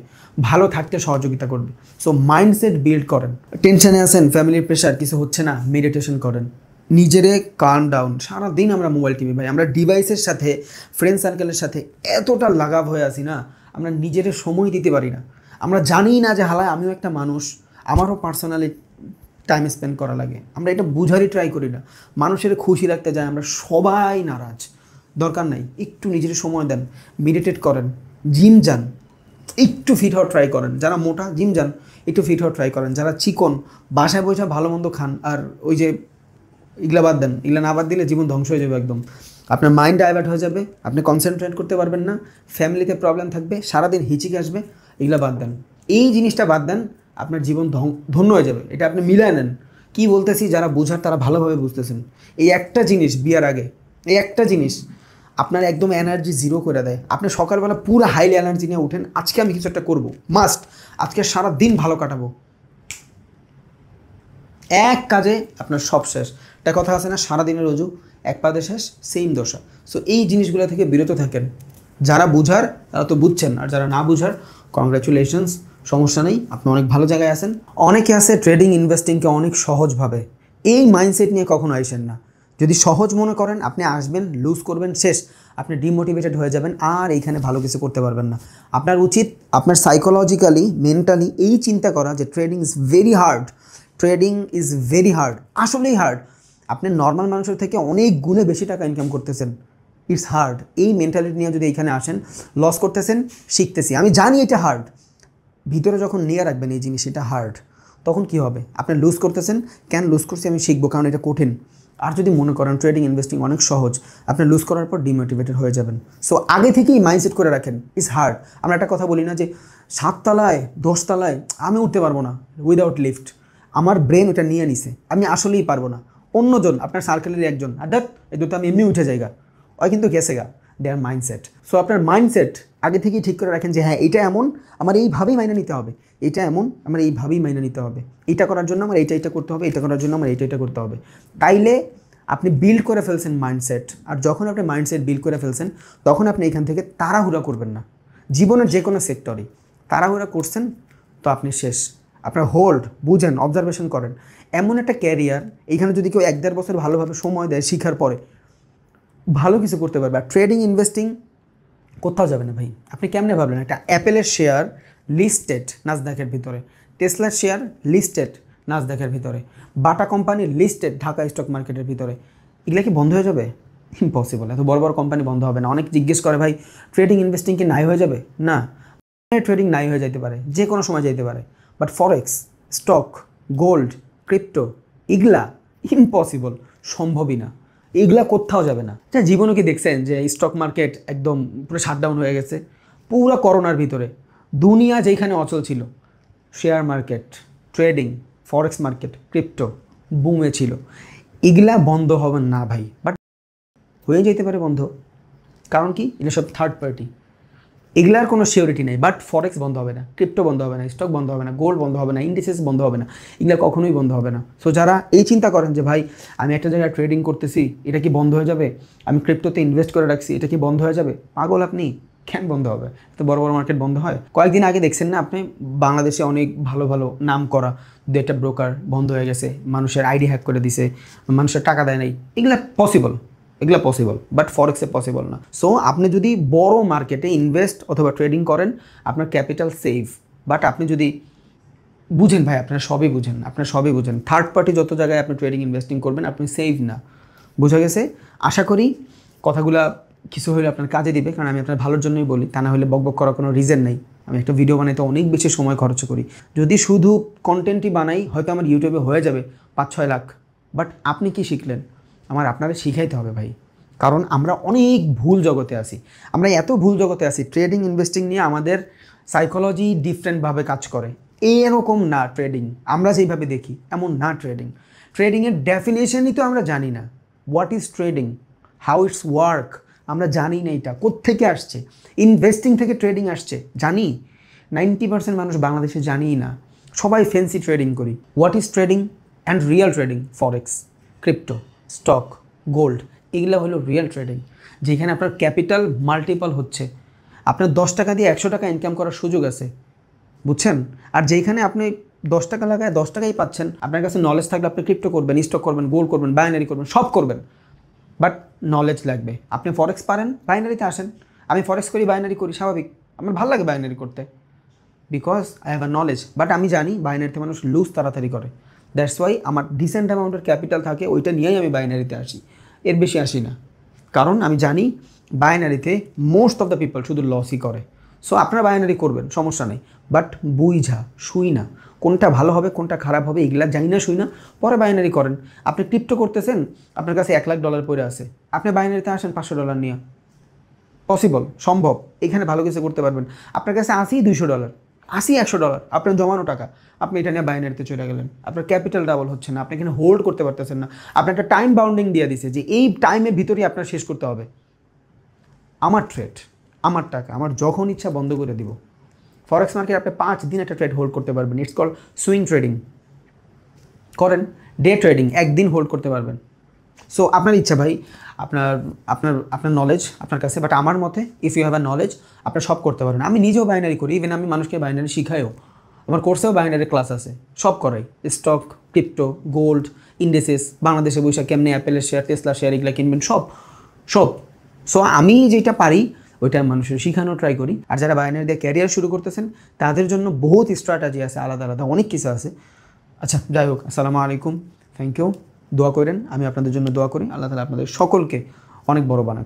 ভালো থাকতে সহযোগিতা করবে। সো মাইন্ডসেট বিল্ড করেন। টেনশনে আছেন, ফ্যামিলির প্রেশার, কিছু হচ্ছে না, মেডিটেশন করেন, নিজেরে কাম ডাউন। সারাদিন আমরা মোবাইল টিভি ভাই, আমরা ডিভাইসের সাথে, ফ্রেন্ড সার্কেলের সাথে এতটা লাগাভ হয়ে আছি না, আমরা নিজের সময় দিতে পারি না। আমরা জানি না যে হালায় আমিও একটা মানুষ, আমারও পার্সোনালি টাইম স্পেন্ড করা লাগে। আমরা এটা বুঝারই ট্রাই করি না। মানুষের খুশি রাখতে যায় আমরা সবাই নারাজ। দরকার নাই, একটু নিজের সময় দেন, মেডিটেট করেন, জিম যান, একটু ফিট হওয়ার ট্রাই করেন। যারা মোটা জিম যান, একটু ফিট হওয়ার ট্রাই করেন। যারা চিকন বাসায় বসে ভালো মন্দ খান, আর ওই যে এগুলা বাদ দেন। এগুলা না বাদ দিলে জীবন ধ্বংস হয়ে যাবে একদম। আপনার মাইন্ড ডাইভার্ট হয়ে যাবে, আপনি কনসেন্ট্রেট করতে পারবেন না, ফ্যামিলিতে প্রবলেম থাকবে, সারাদিন হিচিকে আসবে। এগুলা বাদ দেন, এই জিনিসটা বাদ দেন, আপনার জীবন ধন্য হয়ে যাবে। এটা আপনি মিলায় নেন। কী বলতেছি, যারা বোঝার তারা ভালোভাবে বুঝতেছেন। এই একটা জিনিস বিয়ার আগে, এই একটা জিনিস আপনার একদম এনার্জি জিরো করে দেয়। আপনি সকালবেলা পুরো হাইলি এনার্জি নিয়ে উঠেন, আজকে আমি কিছু একটা করবো, মাস্ট, আজকে সারা দিন ভালো কাটাবো। এক কাজে আপনার সব শেষ। একটা কথা আছে না, সারাদিনের রজু এক পাদে শেষ, সেম দশা। সো এই জিনিসগুলো থেকে বিরত থাকেন। যারা বুঝার তারা তো বুঝছেন, আর যারা না বুঝার কংগ্রাচুলেশনস, সমস্যা নেই, আপনি অনেক ভালো জায়গায় আছেন। অনেকে আছে ট্রেডিং ইনভেস্টিংকে অনেক সহজভাবে, এই মাইন্ডসেট নিয়ে কখনো আইসেন না। যদি সহজ মনে করেন আপনি আসবেন, লুজ করবেন, শেষ, আপনি ডিমোটিভেটেড হয়ে যাবেন, আর এইখানে ভালো কিছু করতে পারবেন না। আপনার উচিত আপনার সাইকোলজিক্যালি, মেন্টালি এই চিন্তা করা যে trading is very hard, trading is very hard, আসলেই হার্ড। আপনি নর্মাল মানুষের থেকে অনেক গুণে বেশি টাকা ইনকাম করতেছেন, ইটস হার্ড। এই মেন্টালিটি নিয়ে যদি এইখানে আসেন, লস করতেছেন, শিখতেছি, আমি জানি এটা হার্ড, ভিতরে যখন নিয়ে রাখবেন এই জিনিস এটা হার্ড, তখন কি হবে? আপনি লুজ করতেছেন, কেন লুজ করছি আমি শিখবো, কারণ এটা কঠিন। আর যদি মনে করেন ট্রেডিং ইনভেস্টিং অনেক সহজ, আপনি লুজ করার পর ডিমোটিভেটেড হয়ে যাবেন। সো আগে থেকেই মাইন্ডসেট করে রাখেন ইটস হার্ড। আমরা একটা কথা বলি না যে 7 তলায় 10 তলায় আমি উঠতে পারবো না উইদাউট লিফট, আমার ব্রেন ওটা নিয়ে নিছে, আমি আসলেই পারবো না। অন্যজন আপনার সার্কেলের একজন আদাত এই দুটো আমি এমনি উঠে যাইগা, ওই কিন্তু গেছে গা, দেয়ার মাইন্ডসেট। সো আপনার মাইন্ডসেট আগে থেকেই ঠিক করে রাখেন যে হ্যাঁ এটা এমন, আমার এইভাবেই মাইনে নিতে হবে, এটা এমন, আমার এইভাবেই মাইনে নিতে হবে, এটা করার জন্য আমার এইটা করতে হবে, এটা করার জন্য আমার এইটা করতে হবে। তাইলে আপনি বিল্ড করে ফেলছেন মাইন্ডসেট। আর যখন আপনি মাইন্ডসেট বিল্ড করে ফেলছেন, তখন আপনি এখান থেকে তাড়াহুড়া করবেন না। জীবনের যে কোনো সেক্টরে তাড়াহুড়া করছেন তো আপনি শেষ। আপনার হোল্ড, বুঝেন, অবজারভেশন করেন। এমন একটা ক্যারিয়ার, এইখানে যদি কেউ 1-1.5 বছর ভালোভাবে সময় দেয়, শিখার পরে ভালো কিছু করতে পারবে। আর ট্রেডিং ইনভেস্টিং কোথাও যাবে না ভাই। আপনি কেমনে ভাবলেন একটা অ্যাপেলের শেয়ার লিস্টেড নাসডাকের ভিতরে, টেসলার শেয়ার লিস্টেড নাসডাকের ভিতরে, Bata company listed Dhaka stock মার্কেটের ভিতরে, এগুলা কি বন্ধ হয়ে যাবে? ইম্পসিবল। এত বড় বড় কোম্পানি বন্ধ হবে না। অনেক জিজ্ঞেস করে ভাই ট্রেডিং ইনভেস্টিং কি নাই হয়ে যাবে? না, ট্রেডিং নাই হয়ে যেতে পারে, যে কোনো সময় যেতে পারে, but forex, stock, gold, crypto, এগুলা ইম্পসিবল, সম্ভবই না, এগুলা কোথাও যাবে না। যা জীবনে কি দেখছেন যে স্টক মার্কেট একদম পুরো শাটডাউন হয়ে গেছে? পুরো করোনার ভিতরে দুনিয়া যেখানে অচল ছিল, share market, trading, forex market, crypto বুমে ছিল। এগুলা বন্ধ হবে না ভাই, বাট হয়ে যেতে পারে বন্ধ। কারণ কি? এটা সব থার্ড পার্টি, এগুলার কোনো সিওরিটি নেই। বাট ফরেক্স বন্ধ হবে না, ক্রিপ্টো বন্ধ হবে না, স্টক বন্ধ হবে না, গোল্ড বন্ধ হবে না, ইন্ডিসেস বন্ধ হবে না, এগুলা কখনোই বন্ধ হবে না। সো যারা এই চিন্তা করেন যে ভাই আমি একটা জায়গায় ট্রেডিং করতেছি, এটা কি বন্ধ হয়ে যাবে? আমি ক্রিপ্টোতে ইনভেস্ট করে রাখছি, এটা কি বন্ধ হয়ে যাবে? পাগল আপনি, কেন বন্ধ হবে? তো বড় বড় মার্কেট বন্ধ হয়? কয়েকদিন আগে দেখছেন না আপনি, বাংলাদেশে অনেক ভালো ভালো নাম করা ডেটা ব্রোকার বন্ধ হয়ে গেছে, মানুষের আইডি হ্যাক করে দিছে, মানুষের টাকা দেয় নাই। এগুলা পসিবল, এগুলো পসিবল, বাট ফরেক্সে পসিবল না। সো আপনি যদি বড় মার্কেটে ইনভেস্ট অথবা ট্রেডিং করেন, আপনার ক্যাপিটাল সেভ। বাট আপনি যদি বুঝেন ভাই, আপনারা সবই বুঝেন, আপনারা সবই বুঝেন, থার্ড পার্টি যত জায়গায় আপনি ট্রেডিং ইনভেস্টিং করবেন, আপনি সেভ না। বোঝা গেছে? আশা করি কথাগুলা কিছু হলে আপনার কাজে দিবে, কারণ আমি আপনার ভালোর জন্যই বলি, তা না হলে বকবক করার কোনো রিজন নেই। আমি একটা ভিডিও বানাইতে অনেক বেশি সময় খরচ করি। যদি শুধু কন্টেন্টই বানাই, হয়তো আমার ইউটিউবে হয়ে যাবে 5-6 লাখ, বাট আপনি কি শিখলেন? আপনারা শিখাইতে হবে ভাই, কারণ আমরা অনেক ভুল জগতে আছি। আমরা এত ভুল জগতে আছি, ট্রেডিং ইনভেস্টিং নিয়ে আমাদের সাইকোলজি ডিফারেন্টভাবে কাজ করে। এরকম না ট্রেডিং, আমরা যেইভাবে দেখি এমন না ট্রেডিং। ট্রেডিংয়ের ডেফিনেশনই তো আমরা জানি না। What is trading, how it's work, আমরা জানি না। এটা কোত্থেকে আসছে? ইনভেস্টিং থেকে ট্রেডিং আসছে, জানি? 90% মানুষ বাংলাদেশে জানিই না, সবাই ফ্যান্সি ট্রেডিং করি। What is trading and real trading? Forex, crypto, stock, gold, এগুলো হলো রিয়েল ট্রেডিং, যেখানে আপনার ক্যাপিটাল মাল্টিপল হচ্ছে। আপনার 10 টাকা দিয়ে 100 টাকা ইনকাম করার সুযোগ আছে, বুঝছেন? আর যেখানে আপনি 10 টাকা লাগায় 10 টাকাই পাচ্ছেন। আপনার কাছে নলেজ থাকলে আপনি ক্রিপ্টো করবেন, স্টক করবেন, গোল্ড করবেন, বাইনারি করবেন, সব করবেন, বাট নলেজ লাগবে। আপনি ফরেক্স পারেন, বাইনারিতে আসেন। আমি ফরেক্স করি, বাইনারি করি, স্বাভাবিক, আমার ভালো লাগে বাইনারি করতে, because I have a knowledge. But আমি জানি বাইনারিতে মানুষ লুজ তাড়াতাড়ি করে, দ্যাটস ওয়াই আমার ডিসেন্ট অ্যামাউন্টের ক্যাপিটাল থাকে, ওইটা নিয়েই আমি বাইনারিতে আসি, এর বেশি আসি না। কারণ আমি জানি বাইনারিতে মোস্ট অফ দ্য পিপল শুধু লসই করে। সো আপনারা বাইনারি করবেন, সমস্যা নেই, বাট বুঝা শুই না কোনটা ভালো হবে কোনটা খারাপ হবে, এগুলা জানি না শুই না, পরে বাইনারি করেন। আপনি ক্রিপ্টো করতেছেন, আপনার কাছে $1 লাখ পড়ে আছে, আপনি বাইনারিতে আসেন $500 নিয়ে, পসিবল, সম্ভব। এখানে ভালো কিছু করতে পারবেন। আপনার কাছে আসি $200, আসি $100, আপনার জমানো টাকা, আপনি এটা নিয়ে বাইনারিতে চলে গেলেন, আপনার ক্যাপিটাল ডাবল হচ্ছে না, আপনি এখানে হোল্ড করতে পারতেছেন না। আপনার একটা টাইম বাউন্ডিং দিয়ে দিছে যে এই টাইমের ভিতরেই আপনার শেষ করতে হবে। আমার ট্রেড, আমার টাকা, আমার যখন ইচ্ছা বন্ধ করে দিব। ফরেক্স মার্কেট আপনি 5 দিন একটা ট্রেড হোল্ড করতে পারবেন, ইটস কল সুইং ট্রেডিং। করেন ডে ট্রেডিং, একদিন হোল্ড করতে পারবেন। সো আপনার ইচ্ছা ভাই, আপনার আপনার আপনার নলেজ আপনার কাছে, বাট আমার মতে if you have a knowledge আপনার সব করতে পারেন। আমি নিজেও বাইনারি করি, ইভেন আমি মানুষকে বাইনারি শিখাইও, আমার কোর্সেও বাইনারি ক্লাস আছে, সব করাই। স্টক, ক্রিপ্টো, গোল্ড, ইন্ডেসেস, বাংলাদেশে বৈশাখ কেমনে অ্যাপেলের শেয়ার, টেসলা শেয়ার এগুলো কিনবেন, সব সব। সো আমি যেটা পারি ওইটা মানুষের শিখানো ট্রাই করি। আর যারা বাইনারি দিয়ে ক্যারিয়ার শুরু করতেছেন তাদের জন্য বহুত স্ট্র্যাটেজি আছে, আলাদা আলাদা অনেক কিছু আছে। আচ্ছা, যাই হোক, আসসালামু আলাইকুম, থ্যাংক ইউ। দোয়া করেন, আমি আপনাদের জন্য দোয়া করি, আল্লাহ তাআলা আপনাদের সকলকে অনেক বড় বানাক।